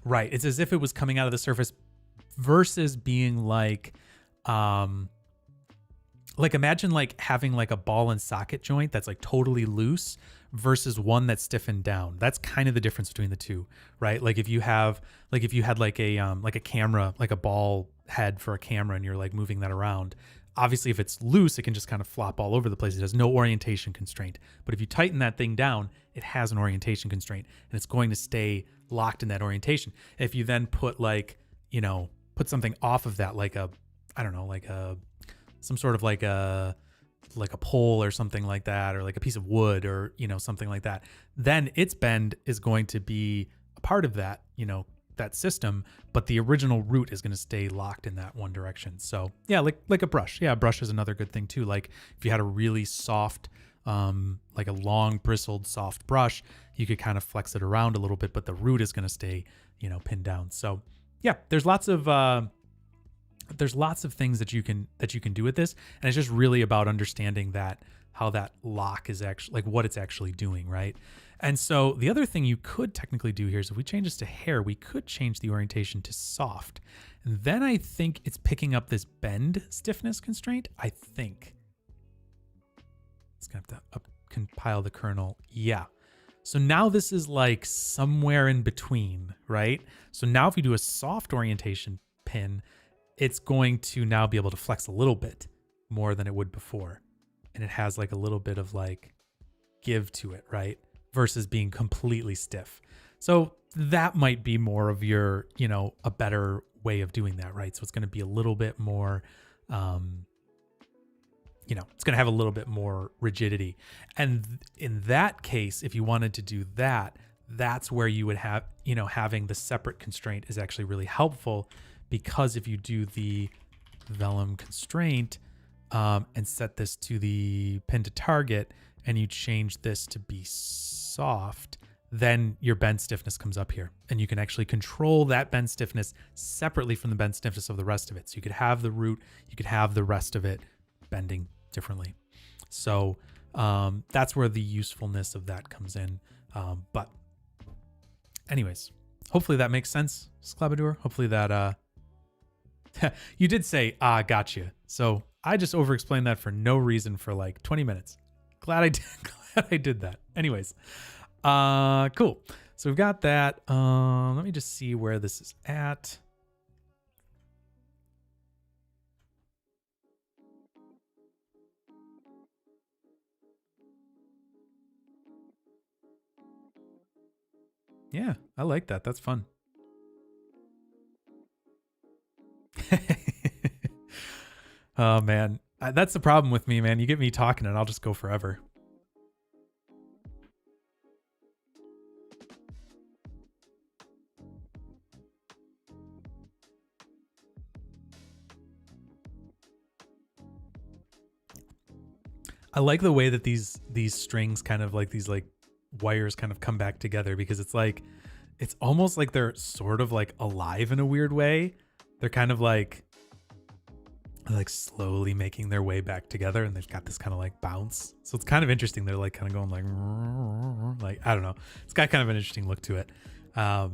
right, it's as if it was coming out of the surface versus being like imagine like having like a ball and socket joint that's like totally loose versus one that's stiffened down. That's kind of the difference between the two, right? Like if you had like a camera, like a ball head for a camera, and you're like moving that around, obviously if it's loose, it can just kind of flop all over the place. It has no orientation constraint. But if you tighten that thing down, it has an orientation constraint, and it's going to stay locked in that orientation. If you then put put something off of that, like some sort of like a pole or something like that, or like a piece of wood, or something like that, then its bend is going to be a part of that that system, but the original root is going to stay locked in that one direction. So yeah, like a brush. Yeah, a brush is another good thing too. Like if you had a really soft like a long bristled soft brush, you could kind of flex it around a little bit, but the root is going to stay pinned down. So yeah, there's lots of things that you can do with this, and it's just really about understanding that how that lock is actually, like, what it's actually doing, right? And so the other thing you could technically do here is if we change this to hair, we could change the orientation to soft, and then I think it's picking up this bend stiffness constraint. I think it's gonna have to compile the kernel. Yeah. So now this is like somewhere in between, right? So now if we do a soft orientation pin, it's going to now be able to flex a little bit more than it would before. And it has like a little bit of like give to it, right? Versus being completely stiff. So that might be more of your, a better way of doing that, right? So it's going to be a little bit more, it's going to have a little bit more rigidity. And in that case, if you wanted to do that, that's where you would have, having the separate constraint is actually really helpful. Because if you do the vellum constraint and set this to the pin to target, and you change this to be soft, then your bend stiffness comes up here, and you can actually control that bend stiffness separately from the bend stiffness of the rest of it. So you could have the root, you could have the rest of it bending differently. So that's where the usefulness of that comes in. But anyways, hopefully that makes sense, Sclabadur. Hopefully that you did say, gotcha. So I just over-explained that for no reason for like 20 minutes. Glad I did that. Anyways, cool. So we've got that. Let me just see where this is at. Yeah, I like that. That's fun. Oh man, that's the problem with me, man. You get me talking and I'll just go forever. I like the way that these strings kind of like these like wires kind of come back together, because it's like, it's almost like they're sort of like alive in a weird way. They're kind of like slowly making their way back together, and they've got this kind of like bounce. So it's kind of interesting. They're like kind of going like, I don't know. It's got kind of an interesting look to it. Yeah,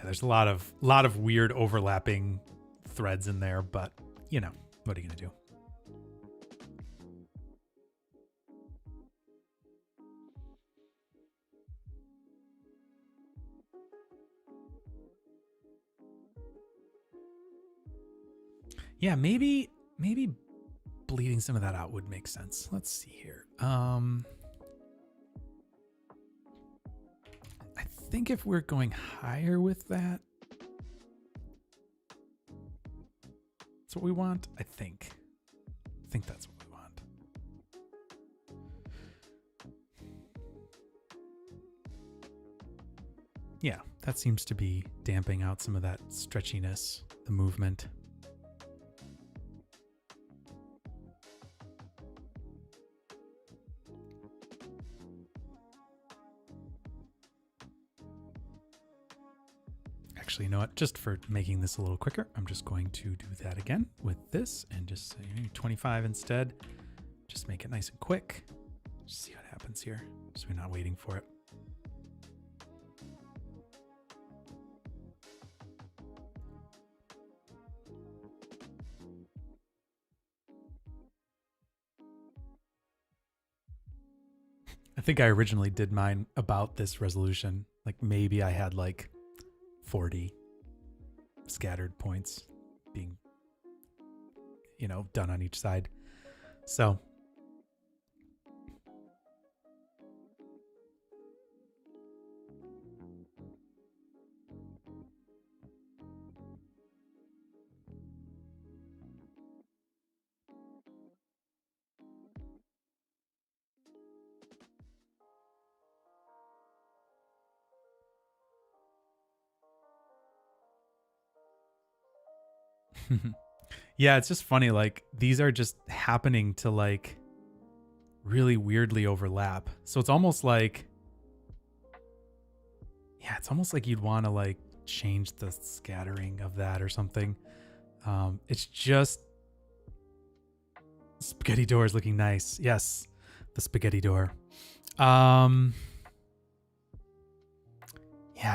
there's a lot of weird overlapping threads in there, but what are you gonna do? Yeah, maybe bleeding some of that out would make sense. Let's see here. I think if we're going higher with that, that's what we want. I think that's what we want. Yeah, that seems to be damping out some of that stretchiness, the movement. Actually, you know what? Just for making this a little quicker, I'm just going to do that again with this and just say 25 instead. Just make it nice and quick. Just see what happens here. So we're not waiting for it. I think I originally did mine about this resolution. Like maybe I had like 40 scattered points being, you know, done on each side. So yeah, it's just funny. Like these are just happening to like really weirdly overlap. So it's almost like, yeah, it's almost like you'd want to like change the scattering of that or something. It's just spaghetti door is looking nice. Yes, the spaghetti door. Yeah,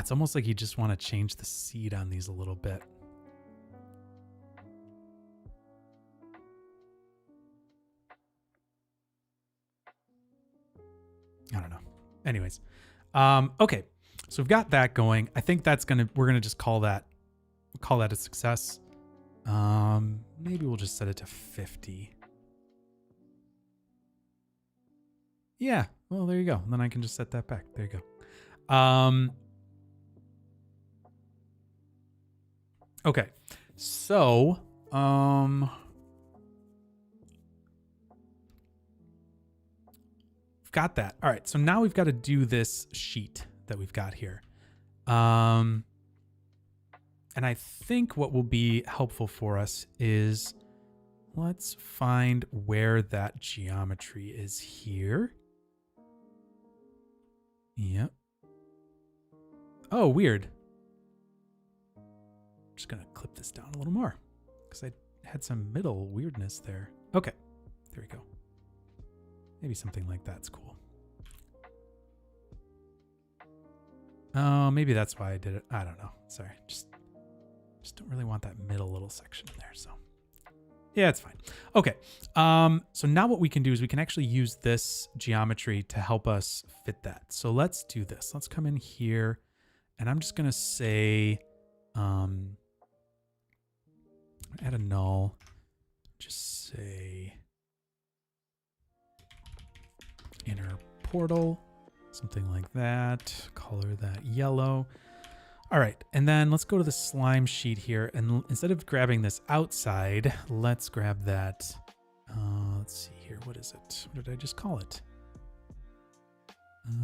it's almost like you just want to change the seed on these a little bit. I don't know. Anyways, okay, so we've got that going. I think we're gonna just call that a success. Maybe we'll just set it to 50. Yeah, well, there you go. And then I can just set that back. There you go. Okay, so we've got that. All right, so now we've got to do this sheet that we've got here. And I think what will be helpful for us is let's find where that geometry is here. Yep. Oh, weird. I'm just going to clip this down a little more because I had some middle weirdness there. Okay, there we go. Maybe something like that's cool. Oh, maybe that's why I did it. I don't know. Sorry. Just don't really want that middle little section in there. So yeah, it's fine. Okay. So now what we can do is we can actually use this geometry to help us fit that. So let's do this. Let's come in here and I'm just going to say, add a null, just say inner portal, something like that. Color that yellow. All right, and then let's go to the slime sheet here, and instead of grabbing this outside, let's grab that. Let's see here. What is it? What did I just call it?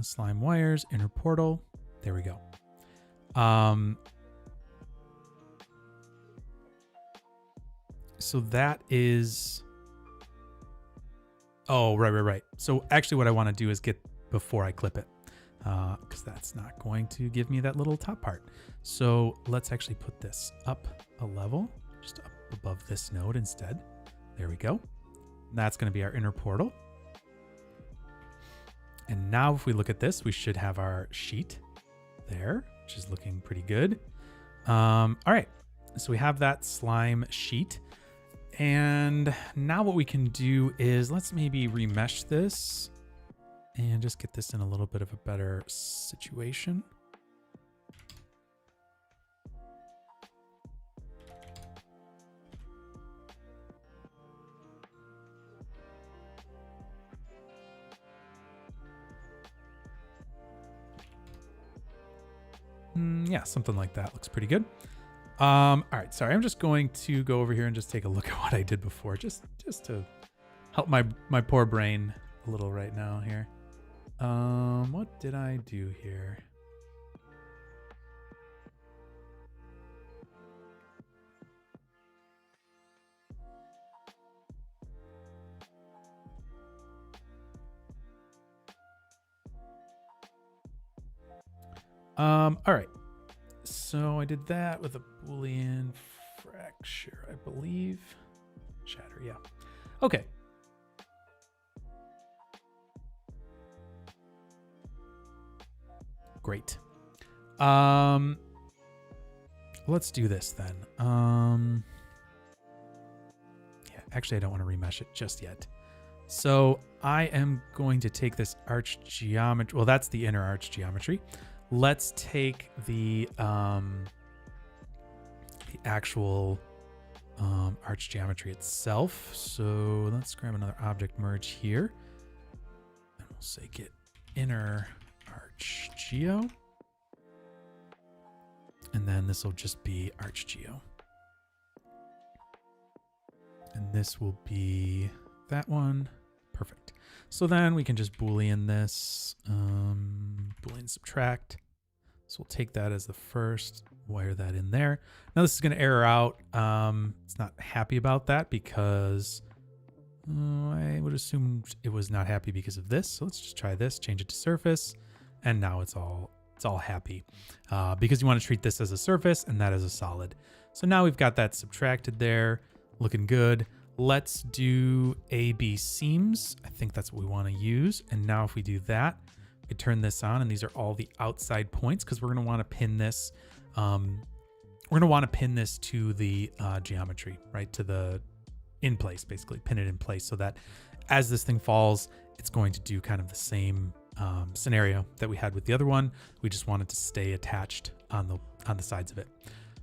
Slime wires, inner portal. There we go. So that is. Oh, right. So actually, what I want to do is get before I clip it. Because that's not going to give me that little top part. So let's actually put this up a level, just up above this node instead. There we go. That's going to be our inner portal. And now if we look at this, we should have our sheet there, which is looking pretty good. All right, so we have that slime sheet. And now what we can do is let's maybe remesh this and just get this in a little bit of a better situation. Yeah, something like that looks pretty good. All right, sorry, I'm just going to go over here and just take a look at what I did before, just to help my poor brain a little right now here. What did I do here? All right. So I did that with a Boolean fracture, I believe. Shatter, yeah. Okay. Great. Let's do this then. Yeah, actually I don't want to remesh it just yet. So I am going to take this arch geometry. Well, that's the inner arch geometry. Let's take the actual arch geometry itself. So let's grab another object merge here. And we'll say get inner arch geo. And then this will just be arch geo. And this will be that one. Perfect. So then we can just Boolean this, Boolean subtract. So we'll take that as the first, wire that in there. Now this is going to error out. It's not happy about that because I would assume it was not happy because of this. So let's just try this, change it to surface. And now it's all happy because you want to treat this as a surface and that as a solid. So now we've got that subtracted there, looking good. Let's do AB seams. I think that's what we want to use. And now if we do that, we turn this on, and these are all the outside points because we're going to want to pin this. We're going to want to pin this to the geometry, right? To the in place, basically pin it in place so that as this thing falls, it's going to do kind of the same scenario that we had with the other one. We just want it to stay attached on the sides of it.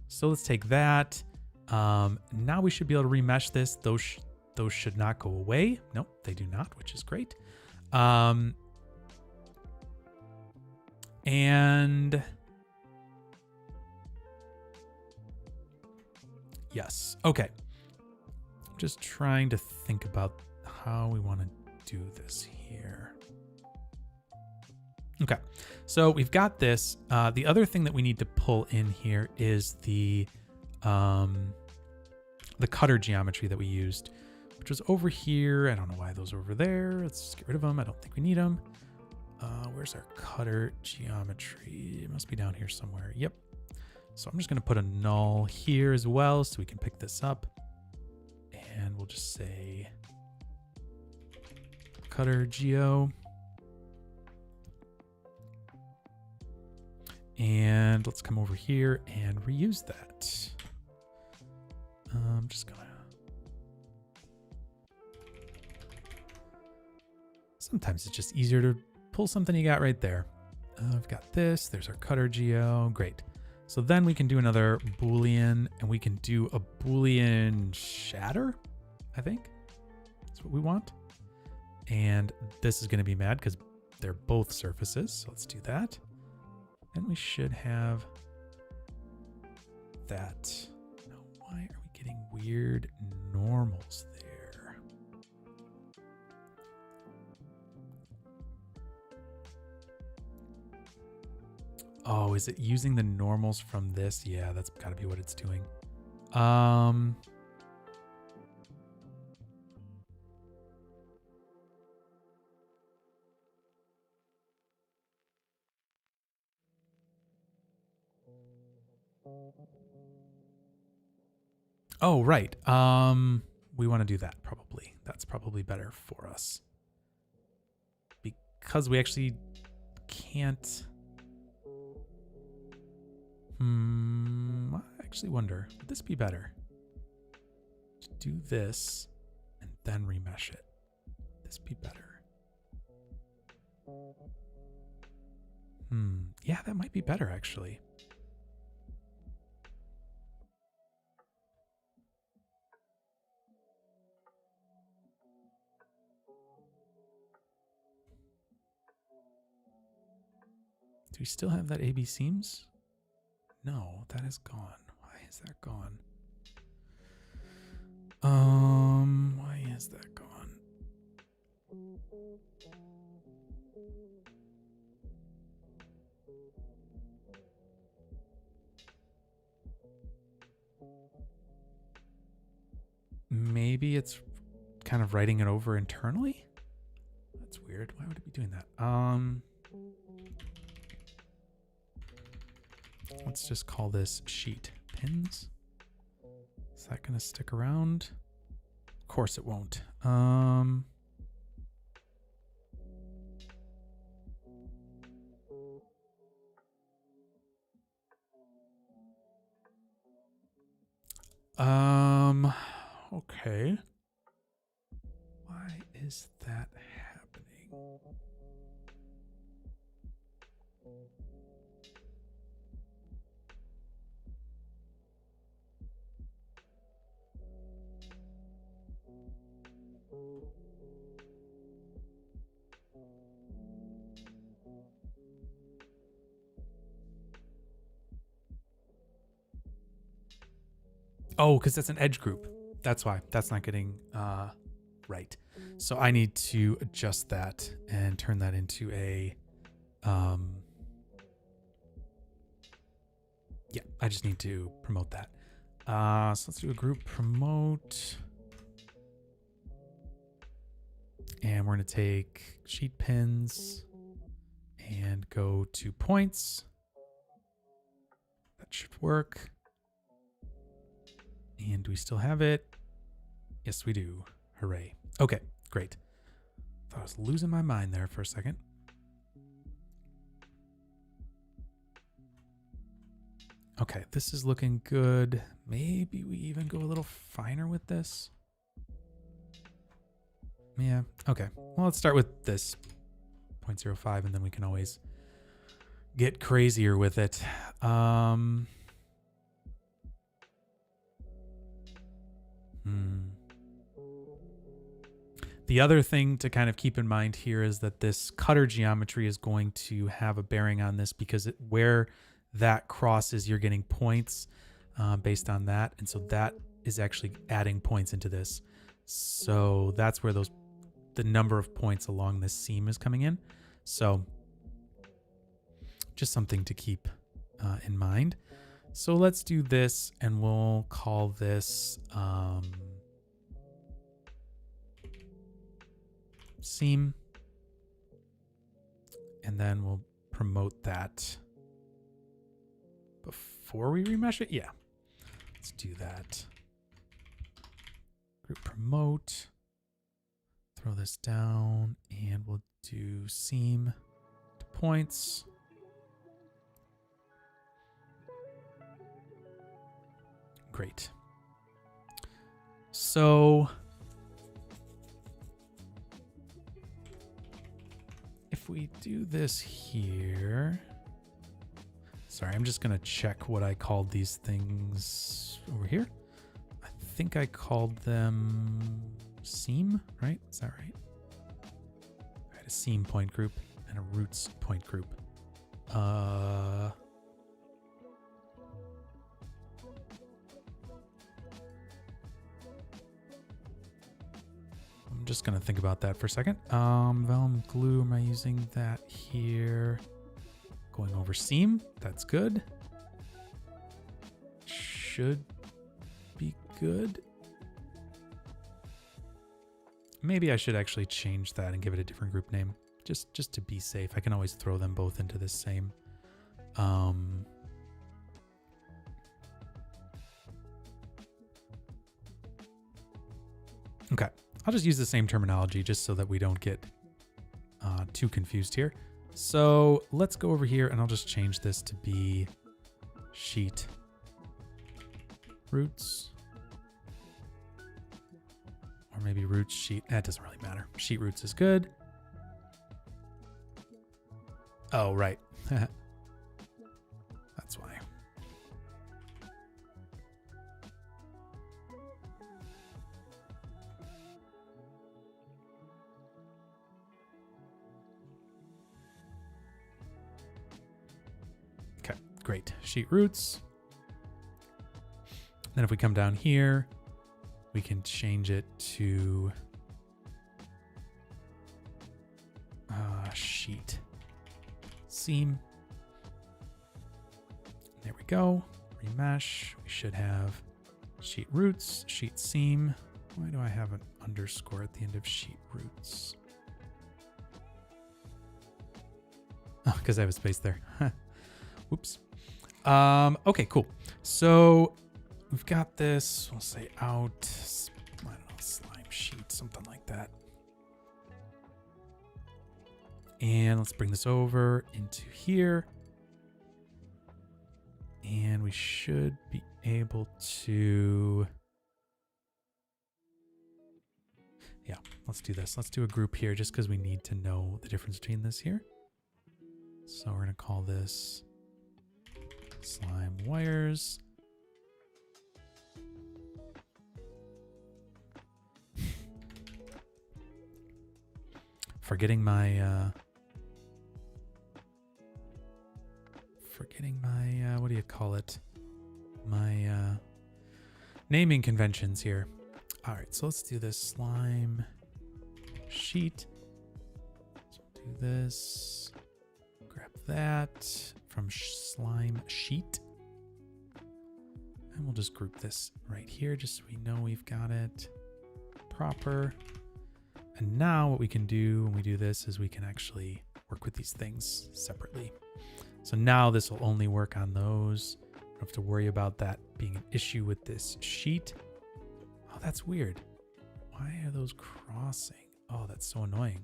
So let's take that. Now we should be able to remesh this. Those should not go away. Nope, they do not, which is great. And yes, okay. Just trying to think about how we want to do this here. Okay, so we've got this. The other thing that we need to pull in here is the cutter geometry that we used, which was over here. I don't know why those are over there. Let's just get rid of them. I don't think we need them. Where's our cutter geometry? It must be down here somewhere. Yep. So I'm just going to put a null here as well so we can pick this up. And we'll just say cutter geo. And let's come over here and reuse that. I'm just gonna. Sometimes it's just easier to pull something you got right there. I've got this. There's our cutter geo. Great. So then we can do another Boolean, and we can do a Boolean shatter, I think. That's what we want. And this is going to be mad because they're both surfaces. So let's do that. And we should have that. Now, why are we getting weird normals there? Oh, is it using the normals from this? Yeah, that's got to be what it's doing. Oh, right. We want to do that probably. That's probably better for us. Because we actually can't. I actually wonder, would this be better? To do this and then remesh it. Would this be better? Yeah, that might be better actually. Do we still have that AB seams? No, that is gone. Why is that gone? Why is that gone? Maybe it's kind of writing it over internally? That's weird. Why would it be doing that? let's just call this sheet pins. Is that going to stick around? Of course it won't. Okay. Why is that happening? Oh, because that's an edge group. That's why. That's not getting right. So I need to adjust that and turn that into a... yeah, I just need to promote that. So let's do a group promote. And we're going to take sheet pins and go to points. That should work. And do we still have it? Yes, we do. Hooray. Okay, great. Thought I was losing my mind there for a second. Okay, this is looking good. Maybe we even go a little finer with this. Yeah, okay. Well, let's start with this 0.05 and then we can always get crazier with it. The other thing to kind of keep in mind here is that this cutter geometry is going to have a bearing on this because where that crosses, you're getting points based on that. And so that is actually adding points into this. So that's where the number of points along this seam is coming in. So just something to keep in mind. So let's do this and we'll call this seam. And then we'll promote that before we remesh it. Yeah, let's do that. Group promote. Throw this down and we'll do seam to points. Great. So if we do this here, sorry, I'm just going to check what I called these things over here. I think I called them seam, right? Is that right? I had a seam point group and a roots point group. I'm just going to think about that for a second. Vellum glue, am I using that here? Going over seam, that's good. Should be good. Maybe I should actually change that and give it a different group name. Just to be safe. I can always throw them both into this same. Okay, I'll just use the same terminology just so that we don't get too confused here. So let's go over here and I'll just change this to be sheet roots. Or maybe roots sheet. That doesn't really matter. Sheet roots is good. Oh, right. That's why. Okay, great. Sheet roots. Then if we come down here, we can change it to sheet seam. There we go. Remesh. We should have sheet roots, sheet seam. Why do I have an underscore at the end of sheet roots? Oh, because I have a space there. Whoops. Okay, cool. So we've got this, we'll say out, I don't know, slime sheet, something like that. And let's bring this over into here. And we should be able to, yeah, let's do this. Let's do a group here just because we need to know the difference between this here. So we're going to call this slime wires. Forgetting my what do you call it? My naming conventions here. All right, so let's do this slime sheet. So do this. Grab that from slime sheet. And we'll just group this right here just so we know we've got it proper. And now what we can do when we do this is we can actually work with these things separately. So now this will only work on those. Don't have to worry about that being an issue with this sheet. Oh, that's weird. Why are those crossing? Oh, that's so annoying.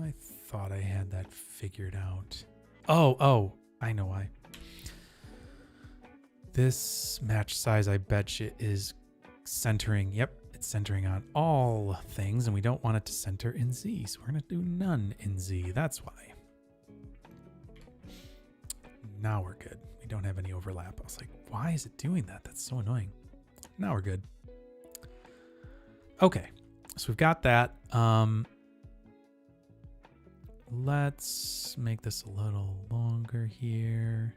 I thought I had that figured out. Oh, I know why. This match size, I bet you, is centering. Yep, it's centering on all things, and we don't want it to center in Z. So we're going to do none in Z. That's why. Now we're good. We don't have any overlap. I was like, why is it doing that? That's so annoying. Now we're good. Okay, so we've got that. Let's make this a little longer here.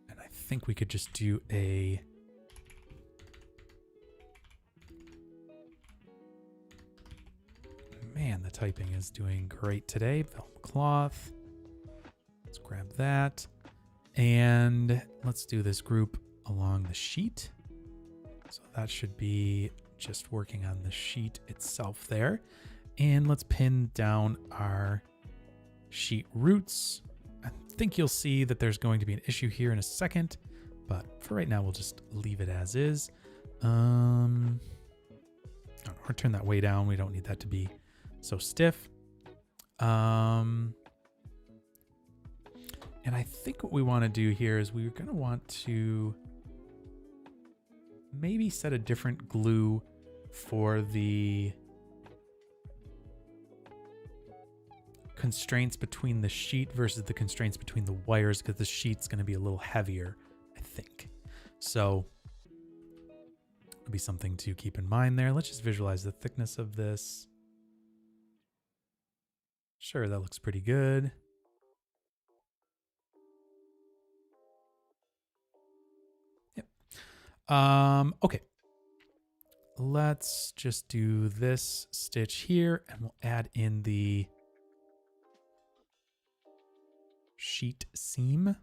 And I think we could just do a... Man, the typing is doing great today. Velvet cloth. Let's grab that. And let's do this group along the sheet. So that should be just working on the sheet itself there. And let's pin down our sheet roots. I think you'll see that there's going to be an issue here in a second, but for right now, we'll just leave it as is. Or turn that way down. We don't need that to be so stiff. And I think what we want to do here is we're going to want to maybe set a different glue for the constraints between the sheet versus the constraints between the wires, because the sheet's going to be a little heavier, I think. So it'll be something to keep in mind there. Let's just visualize the thickness of this. Sure, that looks pretty good. Yep. Okay. Let's just do this stitch here, and we'll add in the sheet seam.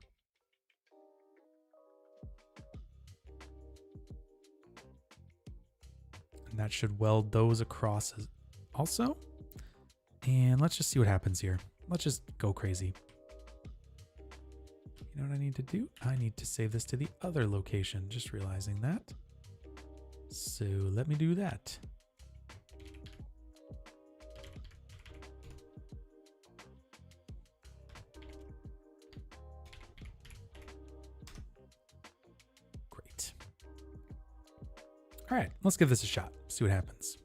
And that should weld those across also. And let's just see what happens here. Let's just go crazy. You know what I need to do? I need to save this to the other location. Just realizing that. So let me do that. Great. All right, let's give this a shot. See what happens.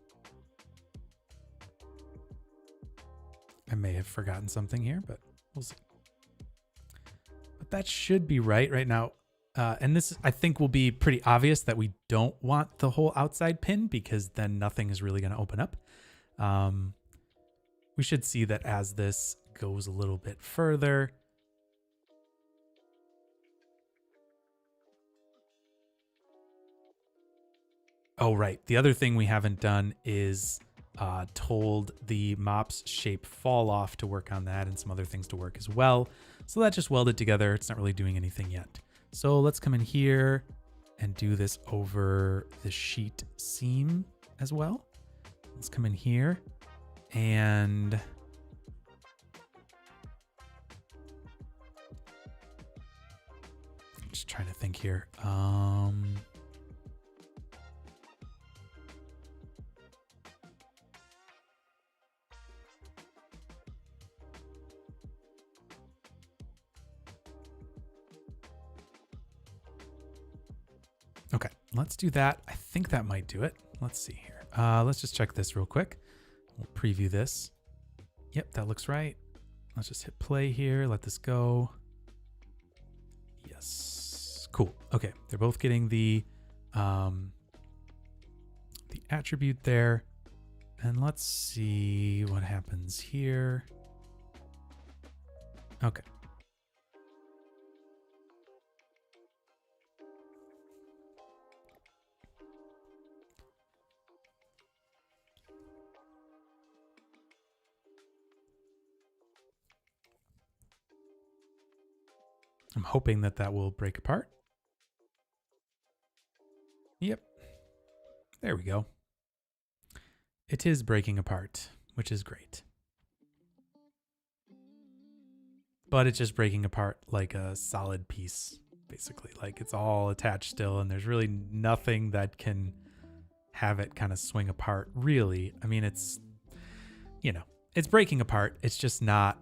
I may have forgotten something here, but we'll see. But that should be right now. And this, I think, will be pretty obvious that we don't want the whole outside pin, because then nothing is really going to open up. We should see that as this goes a little bit further. Oh, right. The other thing we haven't done is told the mop's shape fall off to work on that, and some other things to work as well. So that just welded together. It's not really doing anything yet. So let's come in here and do this over the sheet seam as well. Let's come in here and just trying to think here. Okay, let's do that. I think that might do it. Let's see here. Let's just check this real quick. We'll preview this. Yep, that looks right. Let's just hit play here. Let this go. Yes, cool. Okay, they're both getting the attribute there. And let's see what happens here. Okay. I'm hoping that that will break apart. Yep. There we go. It is breaking apart, which is great. But it's just breaking apart like a solid piece, basically. Like it's all attached still, and there's really nothing that can have it kind of swing apart, really. I mean, it's, you know, it's breaking apart. It's just not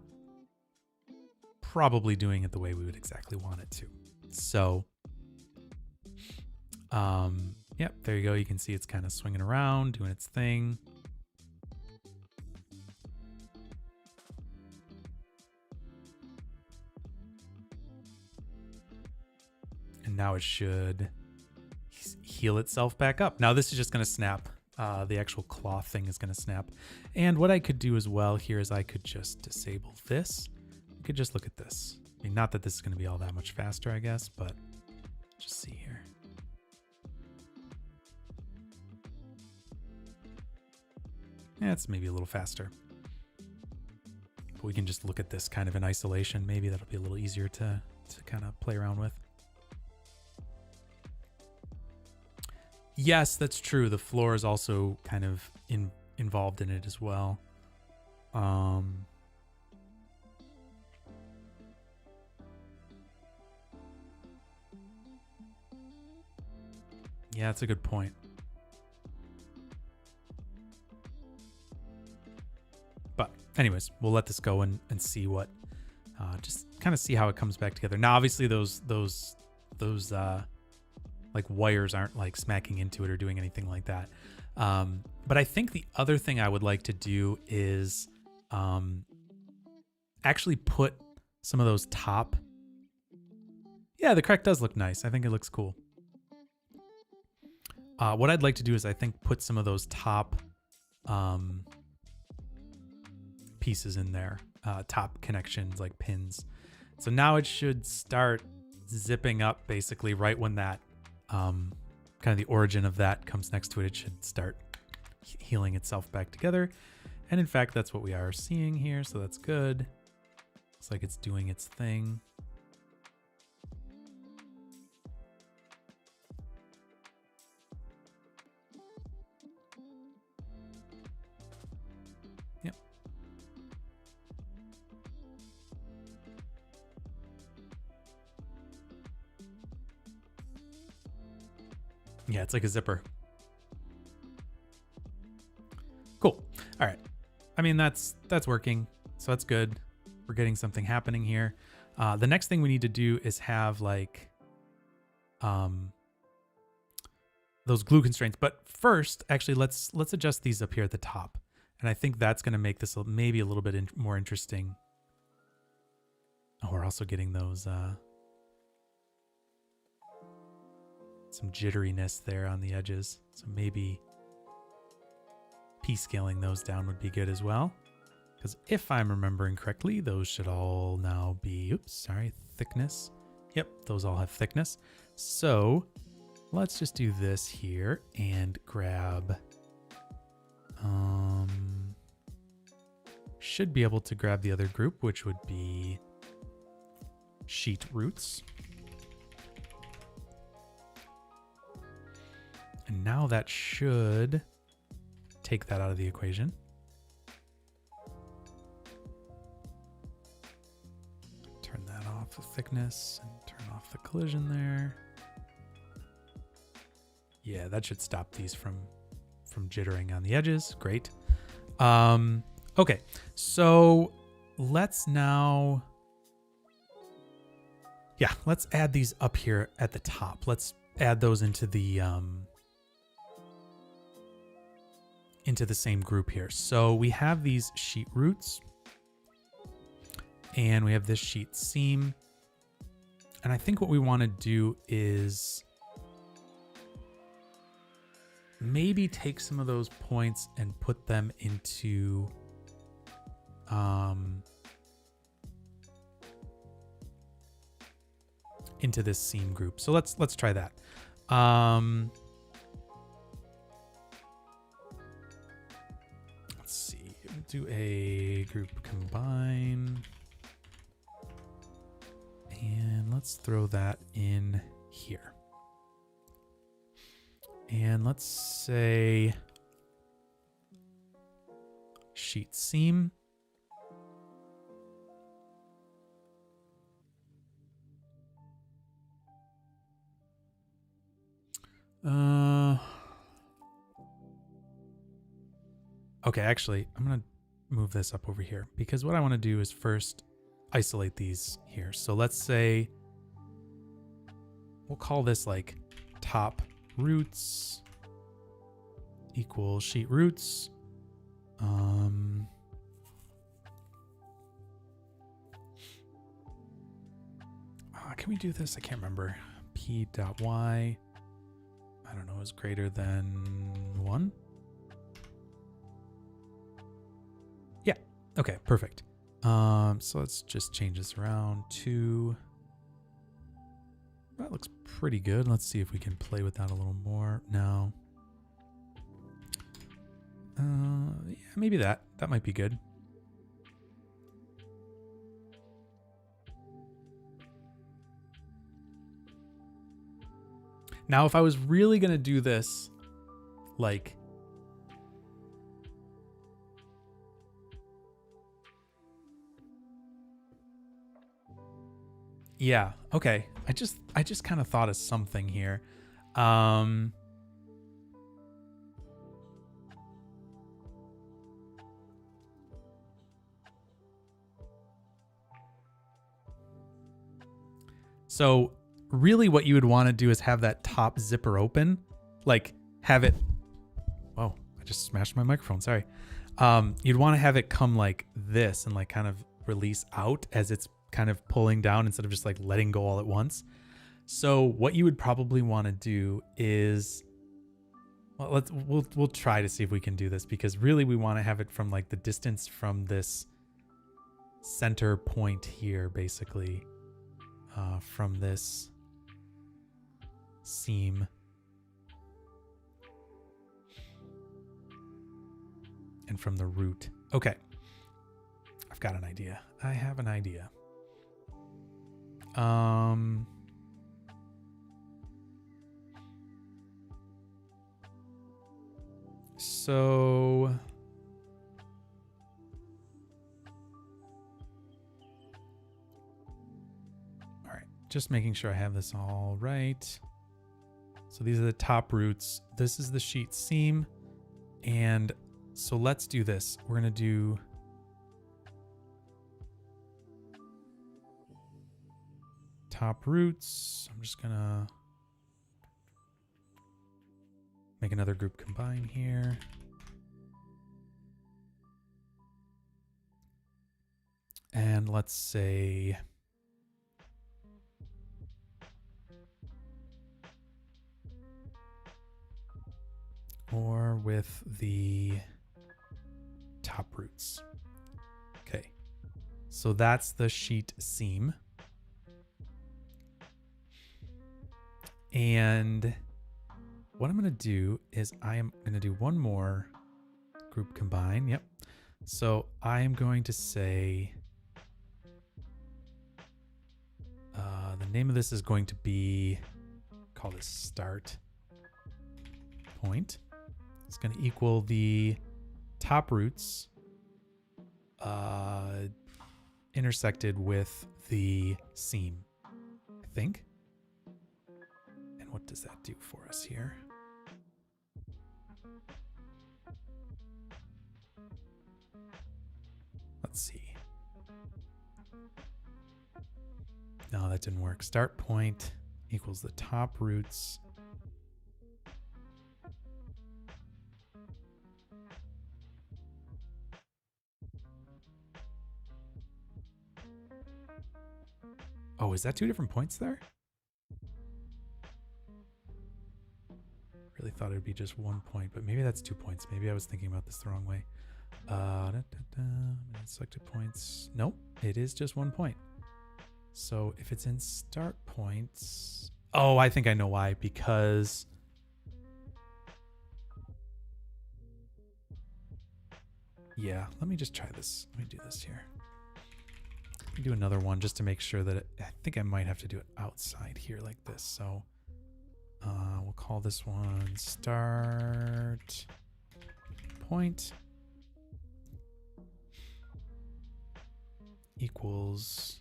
probably doing it the way we would exactly want it to. So, yep, there you go. You can see it's kind of swinging around, doing its thing. And now it should heal itself back up. Now this is just going to snap. The actual cloth thing is going to snap. And what I could do as well here is I could just disable this. You could just look at this. I mean, not that this is going to be all that much faster, I guess, but just see here. Yeah, it's maybe a little faster. But we can just look at this kind of in isolation. Maybe that'll be a little easier to kind of play around with. Yes, that's true. The floor is also kind of involved in it as well. Yeah, that's a good point. But anyways, we'll let this go and see what, just kind of see how it comes back together. Now, obviously those like wires aren't like smacking into it or doing anything like that. But I think the other thing I would like to do is actually put some of those top. Yeah, the crack does look nice. I think it looks cool. What I'd like to do is I think put some of those top pieces in there, top connections like pins. So now it should start zipping up basically right when that kind of the origin of that comes next to it. It should start healing itself back together. And in fact, that's what we are seeing here. So that's good. Looks like it's doing its thing. Yep. Yeah, it's like a zipper. Cool. All right. I mean, that's working. So that's good. We're getting something happening here. The next thing we need to do is have like those glue constraints. But first, actually, let's adjust these up here at the top. And I think that's going to make this maybe a little bit more interesting. Oh, we're also getting those some jitteriness there on the edges. So maybe p-scaling those down would be good as well. Because if I'm remembering correctly, those should all now be, oops, sorry, thickness. Yep, those all have thickness. So let's just do this here and grab, should be able to grab the other group, which would be sheet roots. And now that should take that out of the equation. Turn that off the thickness and turn off off the collision there. Yeah, that should stop these from jittering on the edges. Great. Okay, so let's now, yeah, let's add these up here at the top. Let's add those into the same group here. So we have these sheet roots and we have this sheet seam. And I think what we want to do is maybe take some of those points and put them into this seam group. So let's try that. Let's see. Do a group combine. And let's throw that in here. And let's say sheet seam. Okay, actually, I'm going to move this up over here because what I want to do is first isolate these here. So let's say we'll call this like top roots equals sheet roots. Can we do this? I can't remember. P.y, I don't know, is greater than 1. Yeah. Okay, perfect. So let's just change this around to, that looks pretty good. Let's see if we can play with that a little more. No. Yeah, maybe that might be good. Now, if I was really going to do this, like, yeah, okay. I just kind of thought of something here. So really what you would want to do is have that top zipper open, like have it, whoa, I just smashed my microphone, sorry. You'd want to have it come like this and like kind of release out as it's kind of pulling down instead of just like letting go all at once. So what you would probably want to do is, well, we'll try to see if we can do this, because really we want to have it from like the distance from this center point here, basically, from this seam. And from the root. Okay. I've got an idea. I have an idea. So all right, just making sure I have this all right. So these are the top roots. This is the sheet seam. And so let's do this. We're going to do top roots. I'm just going to make another group combine here. And let's say or with the top roots. Okay, so that's the sheet seam. And what I'm going to do is I am going to do one more group combine. Yep. So I am going to say the name of this is going to be, call this start point. It's going to equal the top roots intersected with the seam, I think. And what does that do for us here? Let's see. No, that didn't work. Start point equals the top roots. Oh, is that 2 different points there? Really thought it would be just 1 point, but maybe that's 2 points. Maybe I was thinking about this the wrong way. Selected points. Nope, it is just 1 point. So if it's in start points, oh, I think I know why. Because yeah, let me just try this. Let me do this here. Let me do another one just to make sure that I think I might have to do it outside here like this. So we'll call this one start point equals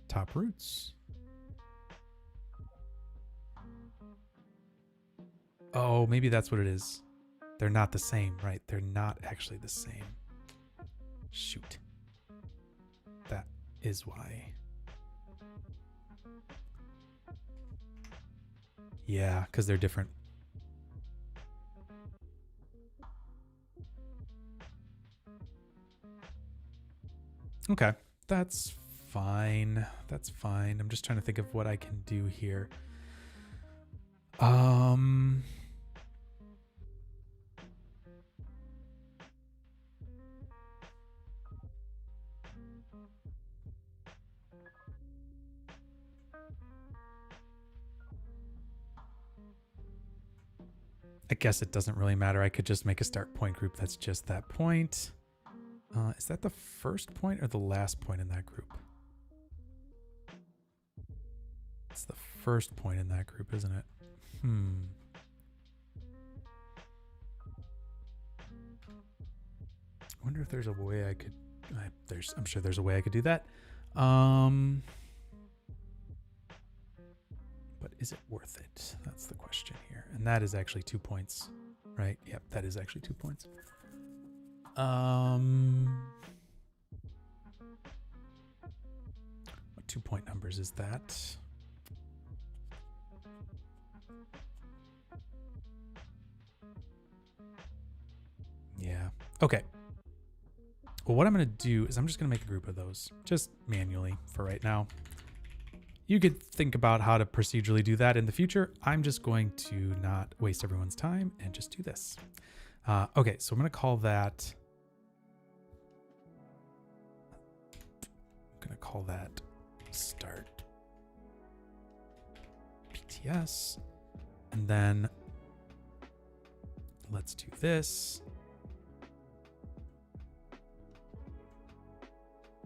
top roots. Oh, maybe that's what it is. They're not the same, right? They're not actually the same. Shoot. That is why. Yeah, because they're different. Okay, that's fine. That's fine. I'm just trying to think of what I can do here. I guess it doesn't really matter. I could just make a start point group that's just that point. Is that the first point or the last point in that group? It's the first point in that group, isn't it? I wonder if there's a way I could... I'm sure there's a way I could do that. But is it worth it? That's the question here. And that is actually 2 points, right? Yep, that is actually 2 points. What 2-point numbers is that? Yeah. Okay. Well, what I'm going to do is I'm just going to make a group of those just manually for right now. You could think about how to procedurally do that in the future. I'm just going to not waste everyone's time and just do this. Okay, so I'm going to call that... start PTS. And then let's do this.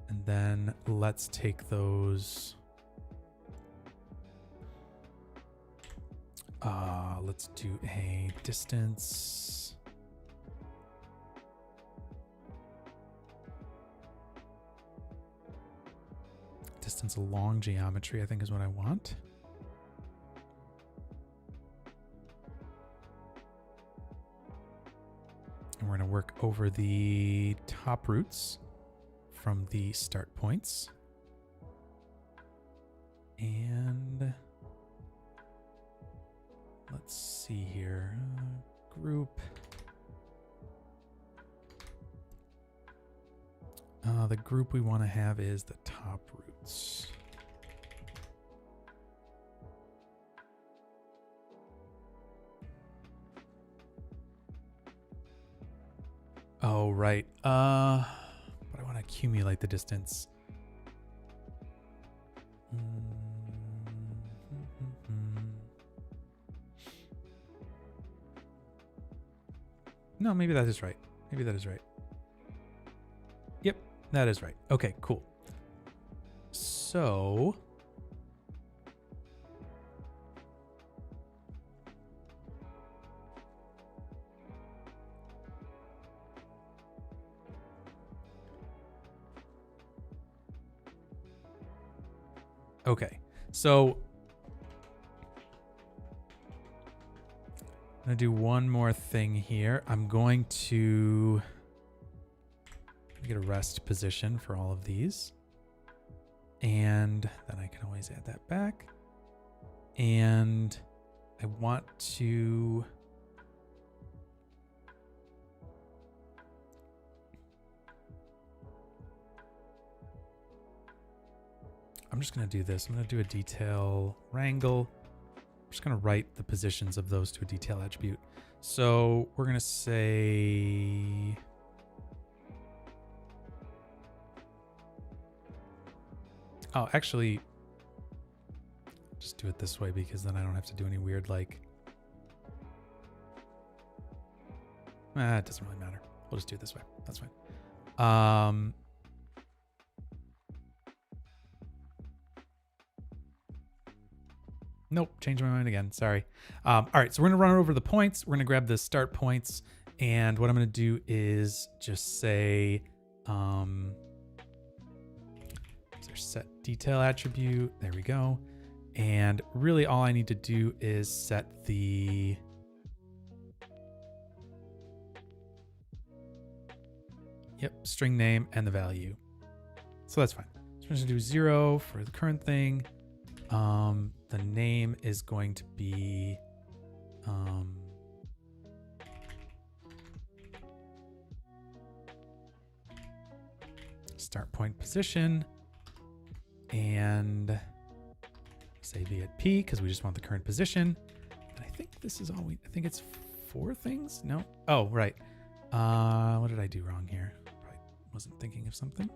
And then let's take those. Let's do a distance. Distance along geometry, I think is what I want. And we're going to work over the top roots from the start points. And let's see here. Group. The group we want to have is the top roots. Oh, right. But I want to accumulate the distance. No, maybe that is right. Maybe that is right. Yep, that is right. Okay, cool. So... okay, so going to do one more thing here. I'm going to get a rest position for all of these. And then I can always add that back. And I want to... I'm just going to do this. I'm going to do a detail wrangle. I'm just going to write the positions of those to a detail attribute. So we're going to say... Oh, actually, just do it this way because then I don't have to do any weird like... it doesn't really matter. We'll just do it this way. That's fine. Nope, changed my mind again. Sorry. All right, so we're going to run over the points. We're going to grab the start points. And what I'm going to do is just say... set detail attribute. There we go. And really all I need to do is set the string name and the value. So that's fine. So we're going to do 0 for the current thing. The name is going to be start point position. And say v at p because we just want the current position. And I think this is all I think it's 4 things. No. Oh, right. What did I do wrong here? Probably wasn't thinking of something.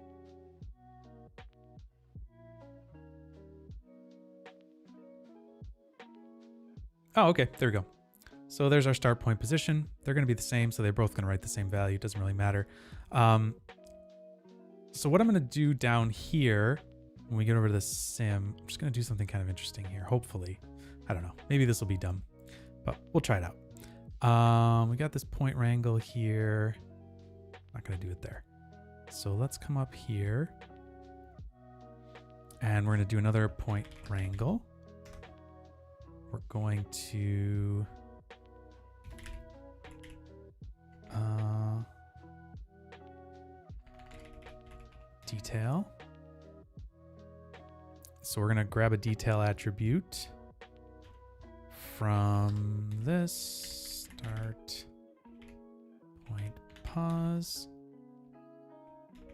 Oh, okay. There we go. So there's our start point position. They're going to be the same. So they're both going to write the same value. It doesn't really matter. So what I'm going to do down here, when we get over to the sim, I'm just going to do something kind of interesting here. Hopefully, I don't know. Maybe this will be dumb, but we'll try it out. We got this point wrangle here. Not going to do it there. So let's come up here and we're going to do another point wrangle. We're going to detail. So we're going to grab a detail attribute from this start point pause.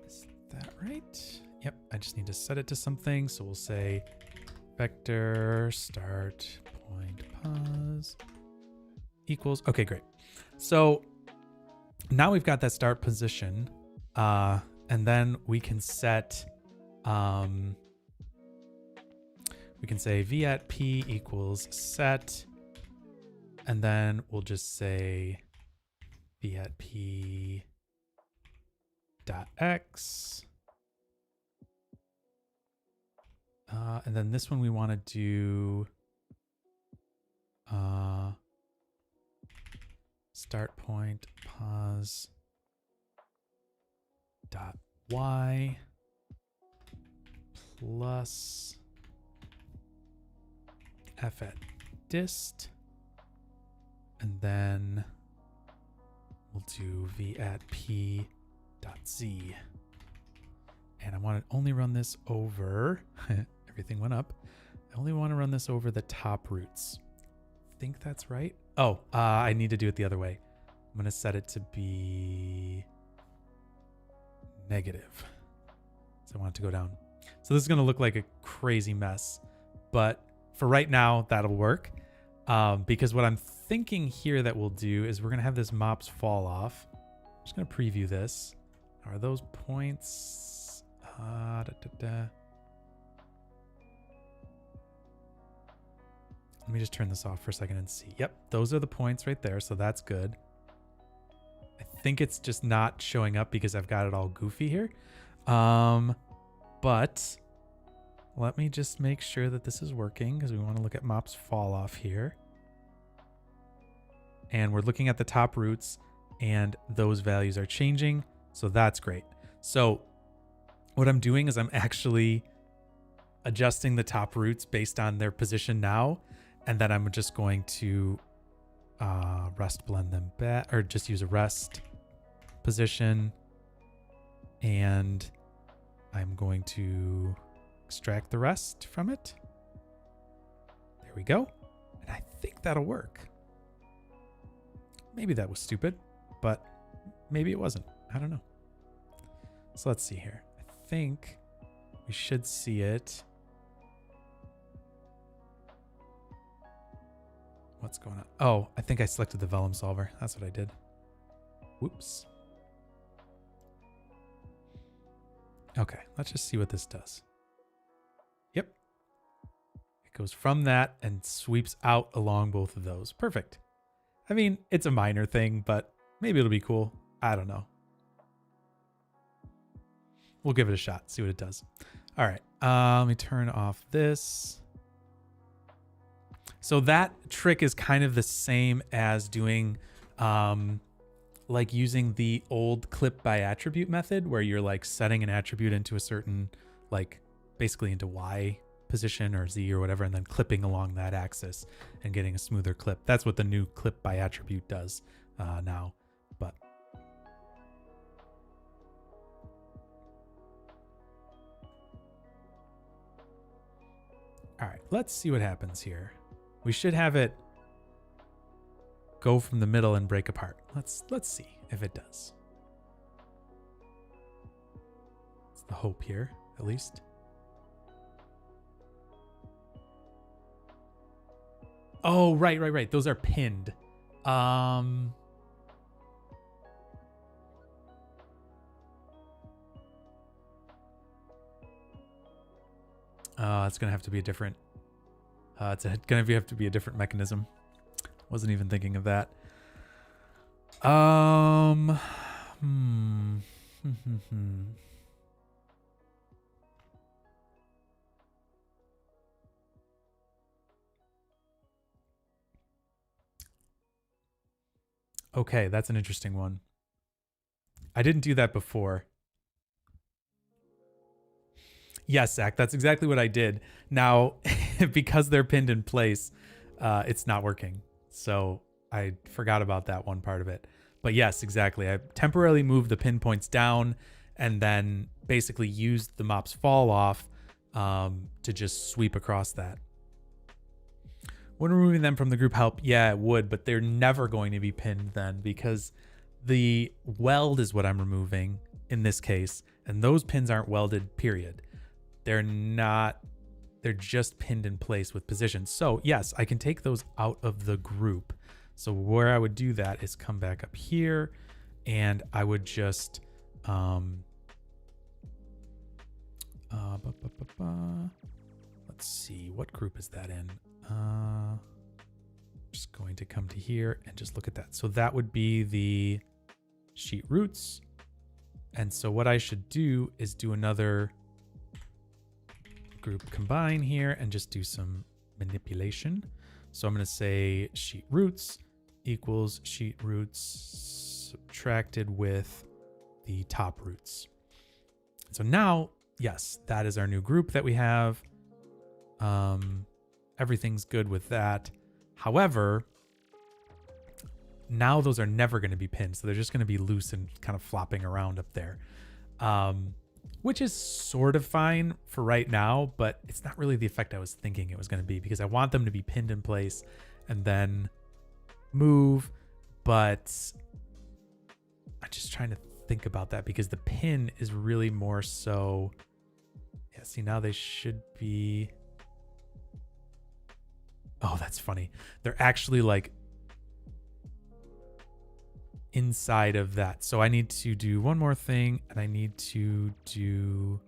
Is that right? Yep. I just need to set it to something. So we'll say vector start point pause equals. Okay, great. So now we've got that start position. And then we can set, we can say v at p equals set, and then we'll just say v at p dot x. And then this one we want to do start point pause dot y plus f at dist, and then we'll do v at p dot z. And I want to only run this over everything went up. I only want to run this over the top roots. I think that's right. Oh, I need to do it the other way. I'm going to set it to be negative. So I want it to go down. So this is going to look like a crazy mess, but for right now, that'll work. Because what I'm thinking here that we'll do is we're going to have this mops fall off. I'm just going to preview this. Are those points? Let me just turn this off for a second and see. Yep, those are the points right there. So that's good. I think it's just not showing up because I've got it all goofy here. But let me just make sure that this is working because we want to look at mops fall off here. And we're looking at the top roots and those values are changing. So that's great. So what I'm doing is I'm actually adjusting the top roots based on their position now. And then I'm just going to rest blend them back, or just use a rest position. And I'm going to extract the rest from it. There we go. And I think that'll work. Maybe that was stupid, but maybe it wasn't. I don't know. So let's see here. I think we should see it. What's going on? Oh, I think I selected the vellum solver. That's what I did. Whoops. Okay, let's just see what this does. Yep. It goes from that and sweeps out along both of those. Perfect. I mean, it's a minor thing, but maybe it'll be cool. I don't know. We'll give it a shot, see what it does. All right, let me turn off this. So that trick is kind of the same as doing like using the old clip by attribute method, where you're like setting an attribute into a certain, like basically into Y position or Z or whatever, and then clipping along that axis and getting a smoother clip. That's what the new clip by attribute does now. But all right, let's see what happens here. We should have it go from the middle and break apart. Let's see if it does. It's the hope here, at least. Oh, right. Those are pinned. It's gonna have to be a different. It's gonna have to be a different mechanism. Wasn't even thinking of that. Okay, that's an interesting one. I didn't do that before. Yes, Zach, that's exactly what I did. Now, because they're pinned in place, it's not working. So I forgot about that one part of it. But yes, exactly. I temporarily moved the pinpoints down and then basically used the mop's fall off to just sweep across that. When removing them from the group help, yeah, it would, but they're never going to be pinned then, because the weld is what I'm removing in this case, and those pins aren't welded, period. They're not, they're just pinned in place with position. So yes, I can take those out of the group. So where I would do that is come back up here, and I would just let's see, what group is that in? Just going to come to here and just look at that. So that would be the sheet roots. And so what I should do is do another group combine here and just do some manipulation. So I'm going to say sheet roots equals sheet roots subtracted with the top roots. So now, yes, that is our new group that we have. Everything's good with that. However, now those are never going to be pinned. So they're just going to be loose and kind of flopping around up there, which is sort of fine for right now, but it's not really the effect I was thinking it was going to be, because I want them to be pinned in place and then move. But I'm just trying to think about that, because the pin is really more so, yeah, see, now they should be, oh, that's funny. They're actually like inside of that. So I need to do one more thing, and I need to do,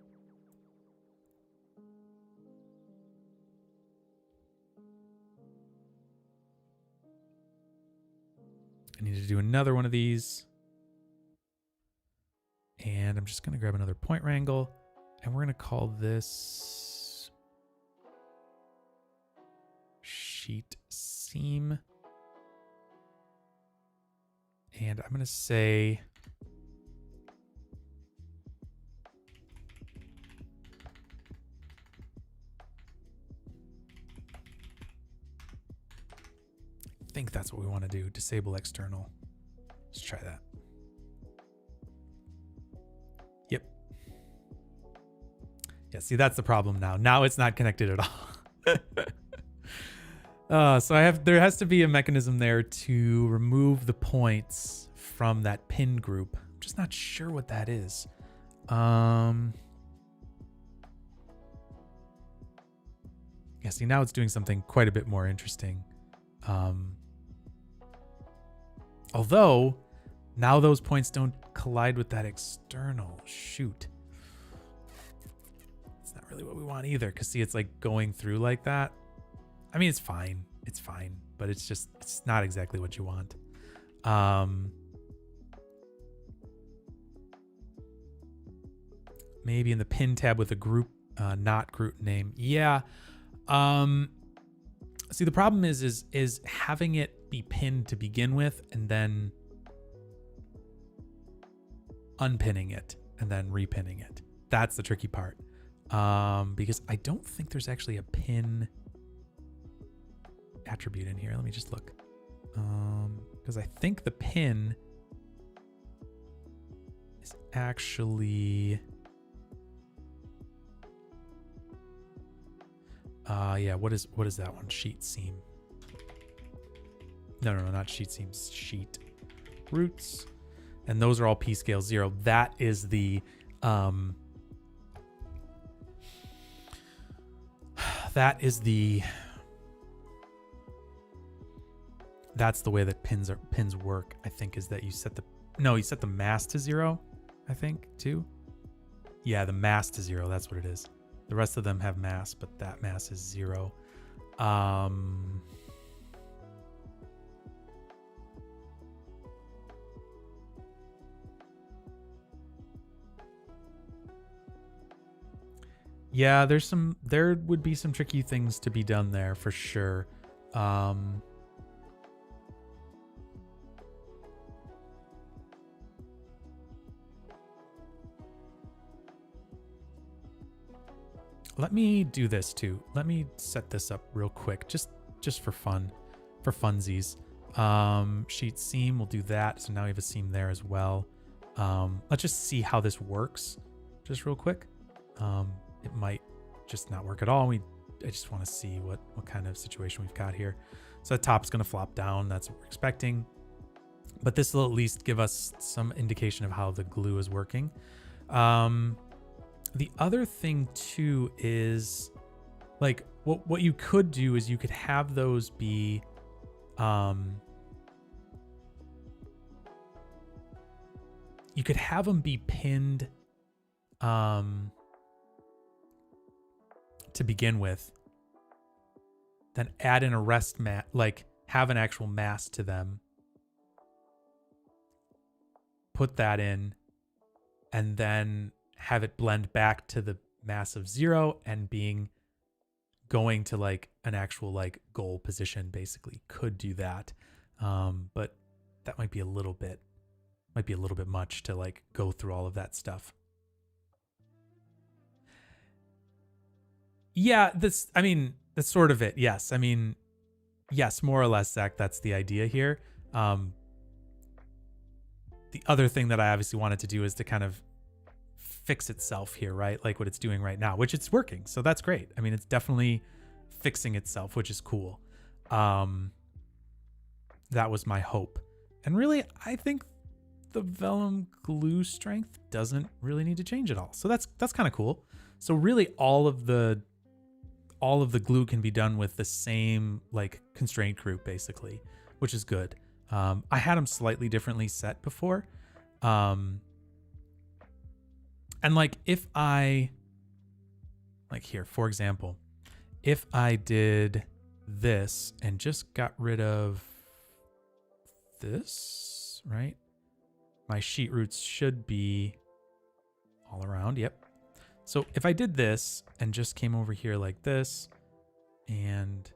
another one of these. And I'm just going to grab another point wrangle, and we're going to call this sheet seam. And I'm going to say think that's what we want to do. Disable external. Let's try that. Yep. Yeah, see, that's the problem now. Now it's not connected at all. So there has to be a mechanism there to remove the points from that pin group. I'm just not sure what that is. Yeah, see, now it's doing something quite a bit more interesting. Although now those points don't collide with that external. Shoot. It's not really what we want either, because see, it's like going through like that. I mean, it's fine. It's fine, but it's not exactly what you want. Maybe in the pin tab with a group, not group name. Yeah. See, the problem is having it be pinned to begin with and then unpinning it and then repinning it. That's the tricky part. Because I don't think there's actually a pin attribute in here. Let me just look. Because I think the pin is actually... yeah, what is that one? Sheet seam. No, not sheet seams. Sheet roots. And those are all P scale 0. That is the that's the way that pins work, I think, is that you set the mass to 0, I think, too. Yeah, the mass to 0, that's what it is. The rest of them have mass, but that mass is 0. Yeah, there would be some tricky things to be done there for sure. Let me do this too. Let me set this up real quick, just for fun, for funsies. Sheet seam, we'll do that. So now we have a seam there as well. Let's just see how this works, just real quick. It might just not work at all. I just want to see what kind of situation we've got here. So the top's going to flop down. That's what we're expecting. But this will at least give us some indication of how the glue is working. The other thing too is, like, what you could do is you could have those be you could have them be pinned to begin with, then add in a rest mat, like have an actual mass to them, put that in, and then have it blend back to the mass of 0 and going to like an actual like goal position. Basically could do that. But that might be a little bit much to like go through all of that stuff. Yeah, that's sort of it. Yes. I mean, yes, more or less, Zach, that's the idea here. The other thing that I obviously wanted to do is to kind of fix itself here, right? Like what it's doing right now, which it's working. So that's great. I mean, it's definitely fixing itself, which is cool. That was my hope. And really, I think the vellum glue strength doesn't really need to change at all. So that's kind of cool. So really all of the glue can be done with the same like constraint group basically, which is good. I had them slightly differently set before. And like if I, like here, for example, if I did this and just got rid of this, right? My sheet roots should be all around. Yep. So if I did this and just came over here like this and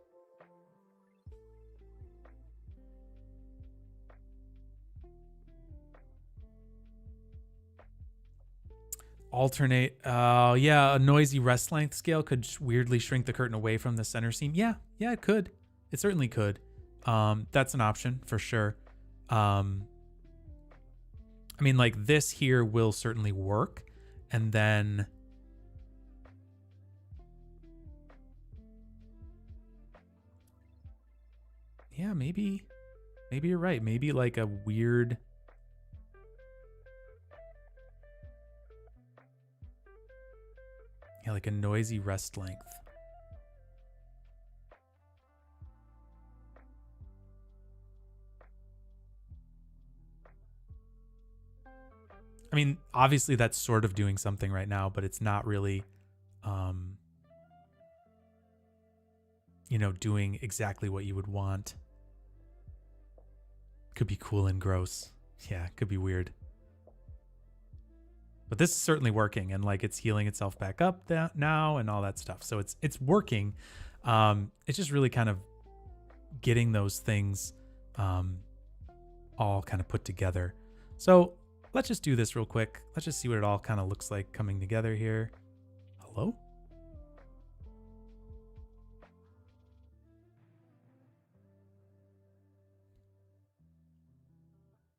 alternate, yeah, a noisy rest length scale could weirdly shrink the curtain away from the center seam. Yeah, it could. It certainly could. That's an option for sure. I mean, like this here will certainly work. And then yeah, maybe you're right. Maybe like a weird, yeah, like a noisy rest length. I mean, obviously that's sort of doing something right now, but it's not really, you know, doing exactly what you would want. Could be cool and gross. Yeah, could be weird. But this is certainly working, and like it's healing itself back up now and all that stuff. So it's working. It's just really kind of getting those things all kind of put together. So let's just do this real quick. Let's just see what it all kind of looks like coming together here. Hello?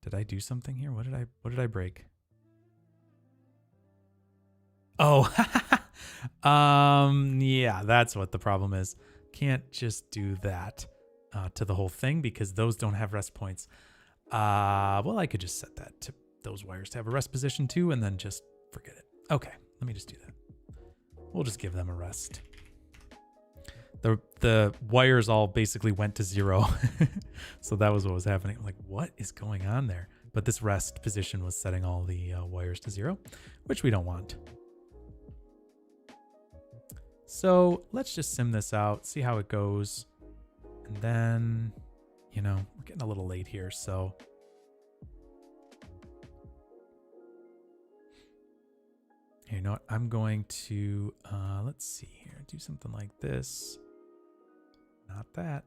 Did I do something here? What did I break? Oh, yeah, that's what the problem is. Can't just do that to the whole thing because those don't have rest points. Well, I could just set that to those wires to have a rest position too, and then just forget it. Okay, let me just do that. We'll just give them a rest. The wires all basically went to 0. So that was what was happening. I'm like, what is going on there? But this rest position was setting all the wires to 0, which we don't want. So let's just sim this out, see how it goes. And then, you know, we're getting a little late here, so. You know what? I'm going to, let's see here, do something like this. Not that.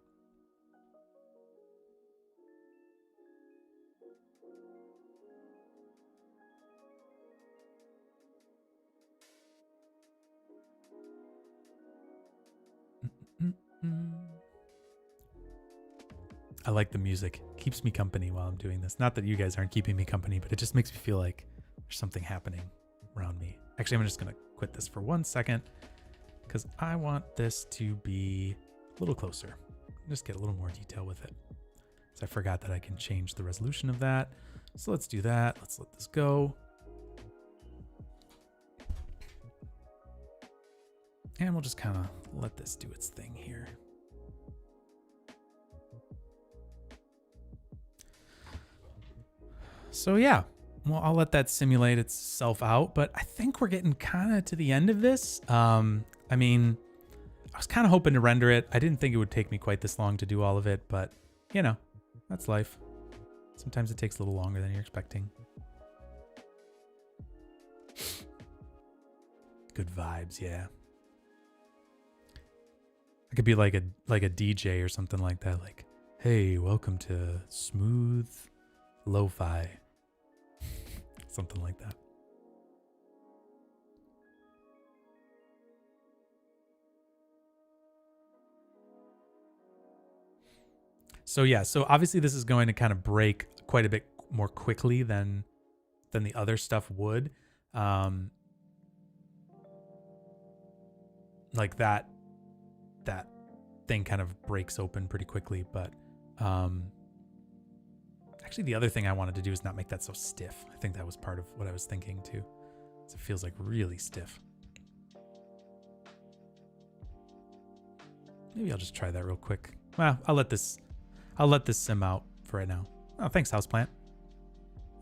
I like the music. Keeps me company while I'm doing this. Not that you guys aren't keeping me company, but it just makes me feel like there's something happening around me. Actually, I'm just going to quit this for 1 second because I want this to be a little closer. Just get a little more detail with it. So I forgot that I can change the resolution of that. So let's do that. Let's let this go. And we'll just kind of let this do its thing here. So yeah, well, I'll let that simulate itself out, but I think we're getting kind of to the end of this. I mean, I was kind of hoping to render it. I didn't think it would take me quite this long to do all of it, but you know, that's life. Sometimes it takes a little longer than you're expecting. Good vibes, yeah. I could be like a DJ or something like that. Like, hey, welcome to Smooth Lo-Fi. Something like that. So yeah, so obviously this is going to kind of break quite a bit more quickly than the other stuff would. Like that thing kind of breaks open pretty quickly, but actually the other thing I wanted to do is not make that so stiff. I think that was part of what I was thinking too. So it feels like really stiff. Maybe I'll just try that real quick. Well, I'll let this sim out for right now. Oh, thanks, houseplant.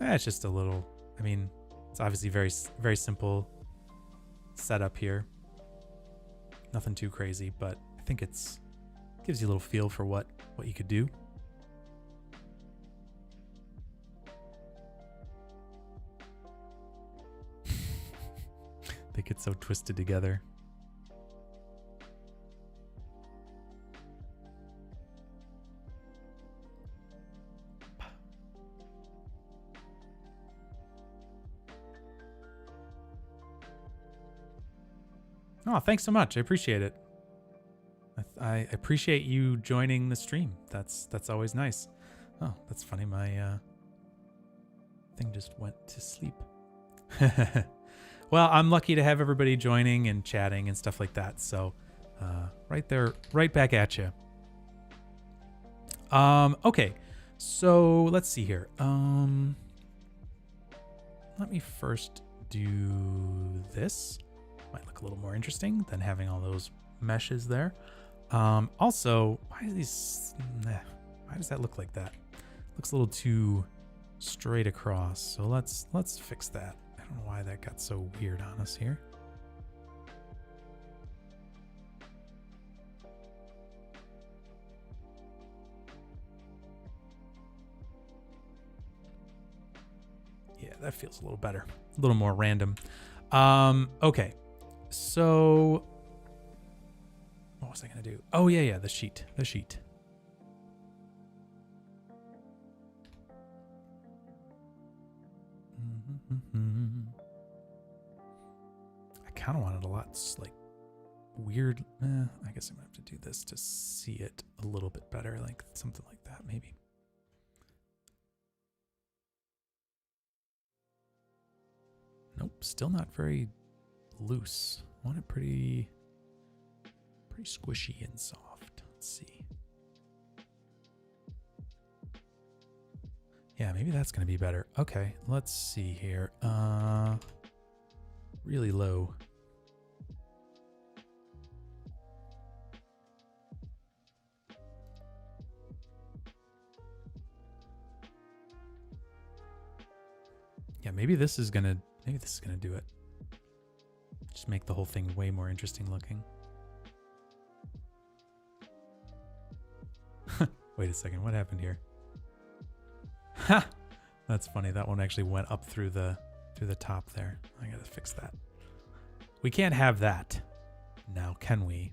It's just a little, I mean, it's obviously very, very simple setup here. Nothing too crazy, but I think it's gives you a little feel for what you could do. They get so twisted together. Oh, thanks so much. I appreciate it. I appreciate you joining the stream. That's always nice. Oh, that's funny. My thing just went to sleep. Well, I'm lucky to have everybody joining and chatting and stuff like that. So, right there, right back at you. Okay. So let's see here. Let me first do this. Might look a little more interesting than having all those meshes there. Also, why does that look like that? Looks a little too straight across. So let's fix that. I don't know why that got so weird on us here. Yeah, that feels a little better. A little more random. Okay. So what was I going to do? Oh, yeah, the sheet. I kind of wanted a lot like weird. I guess I'm going to have to do this to see it a little bit better, like something like that, maybe. Nope, still not very loose. I want it pretty squishy and soft. Let's see. Yeah, maybe that's going to be better. Okay, let's see here. Really low. Yeah, maybe this is going to do it. Just make the whole thing way more interesting looking. Wait a second, what happened here? Ha! That's funny. That one actually went up through the top there. I gotta fix that. We can't have that. Now, can we?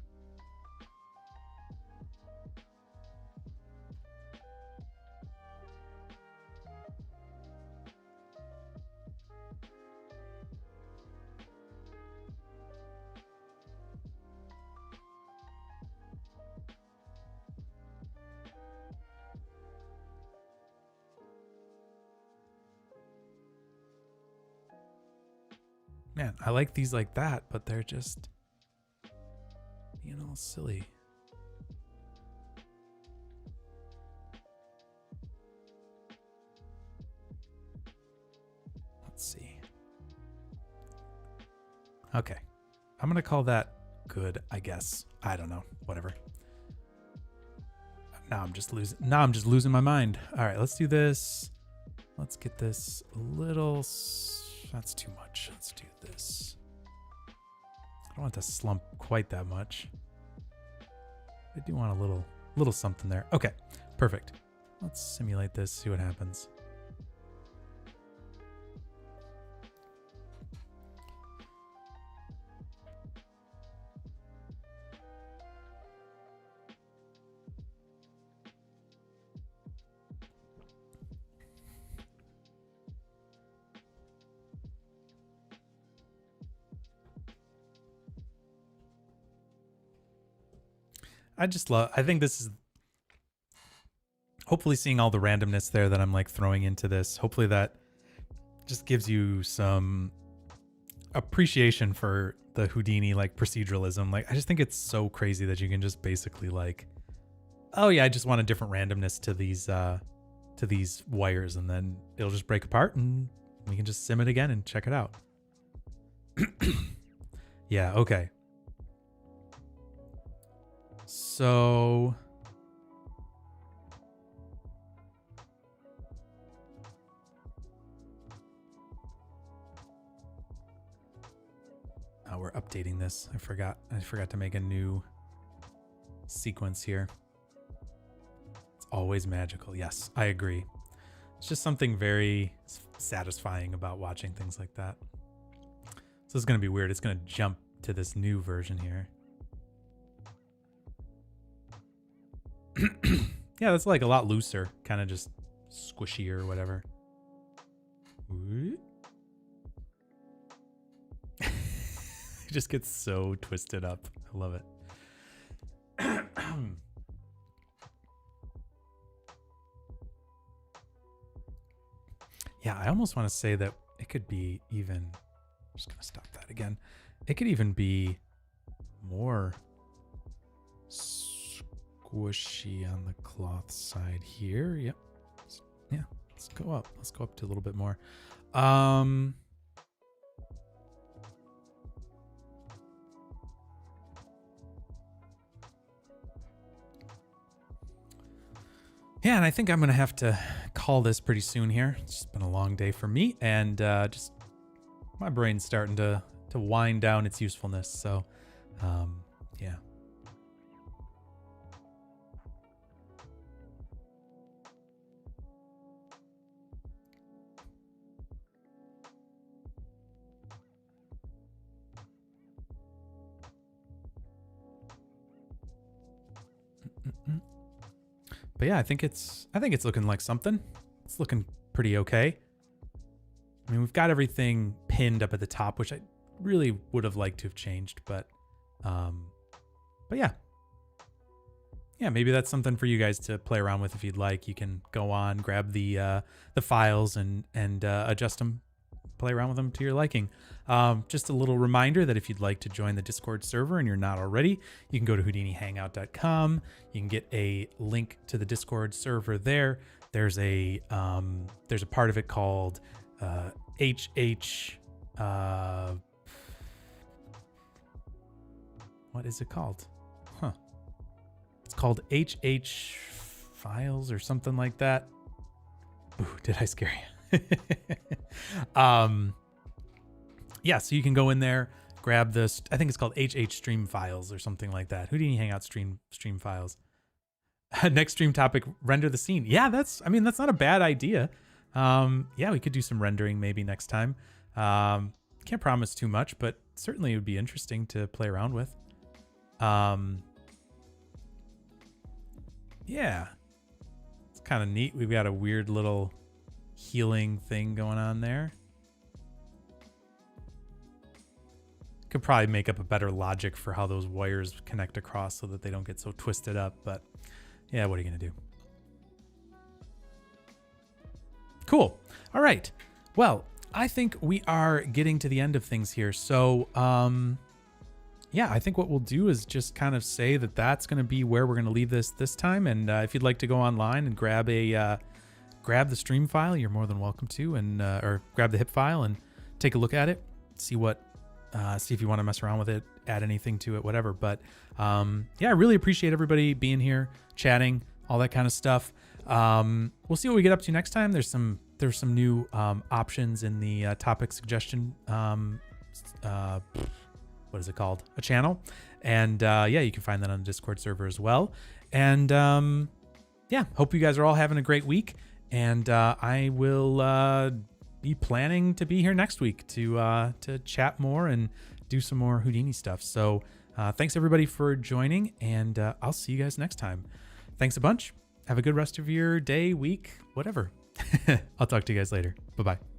Man, I like these like that, but they're just being all silly. Let's see. Okay. I'm going to call that good, I guess. I don't know. Whatever. Now I'm just losing my mind. All right, let's do this. Let's get this a little... That's too much. Let's do this. I don't want to slump quite that much. I do want a little something there. Okay, perfect. Let's simulate this, see what happens. I think this is hopefully seeing all the randomness there that I'm like throwing into this. Hopefully that just gives you some appreciation for the Houdini like proceduralism. Like, I just think it's so crazy that you can just basically like, oh yeah, I just want a different randomness to these wires, and then it'll just break apart and we can just sim it again and check it out. Yeah, okay. So oh, we're updating this. I forgot to make a new sequence here. It's always magical. Yes, I agree. It's just something very satisfying about watching things like that. So it's going to be weird. It's going to jump to this new version here. Yeah, that's like a lot looser, kind of just squishy or whatever. It just gets so twisted up. I love it. Yeah, I almost want to say that it could be even, I'm just going to stop that again. It could even be more squishy on the cloth side here. Yep. Yeah, let's go up. Let's go up to a little bit more. Yeah, and I think I'm going to have to call this pretty soon here. It's just been a long day for me, and just my brain's starting to wind down its usefulness. So, yeah. But yeah, I think it's looking like something. It's looking pretty okay. I mean, we've got everything pinned up at the top, which I really would have liked to have changed, but yeah. Yeah, maybe that's something for you guys to play around with if you'd like. You can go on, grab the files and adjust them, play around with them to your liking. Just a little reminder that if you'd like to join the Discord server and you're not already, you can go to HoudiniHangout.com. You can get a link to the Discord server there. There's a part of it called HH. What is it called? Huh. It's called HH Files or something like that. Ooh, did I scare you? Yeah, so you can go in there, grab this. I think it's called HH Stream Files or something like that. Houdini Hangout Stream Files. Next stream topic: render the scene. Yeah, that's not a bad idea. Yeah, we could do some rendering maybe next time. Can't promise too much, but certainly it would be interesting to play around with. Yeah, it's kind of neat. We've got a weird little healing thing going on there. Could probably make up a better logic for how those wires connect across so that they don't get so twisted up, but yeah, what are you gonna do? Cool. All right. Well, I think we are getting to the end of things here. So, yeah, I think what we'll do is just kind of say that that's going to be where we're going to leave this time. And if you'd like to go online and grab the stream file, you're more than welcome to, and or grab the HIP file and take a look at it, see if you want to mess around with it, add anything to it, whatever. But yeah, I really appreciate everybody being here, chatting, all that kind of stuff. We'll see what we get up to next time. There's some new options in the topic suggestion. What is it called? A channel. And yeah, you can find that on the Discord server as well. And yeah, hope you guys are all having a great week. And I will be planning to be here next week to chat more and do some more Houdini stuff. So thanks everybody for joining, and I'll see you guys next time. Thanks a bunch. Have a good rest of your day, week, whatever. I'll talk to you guys later. Bye-bye.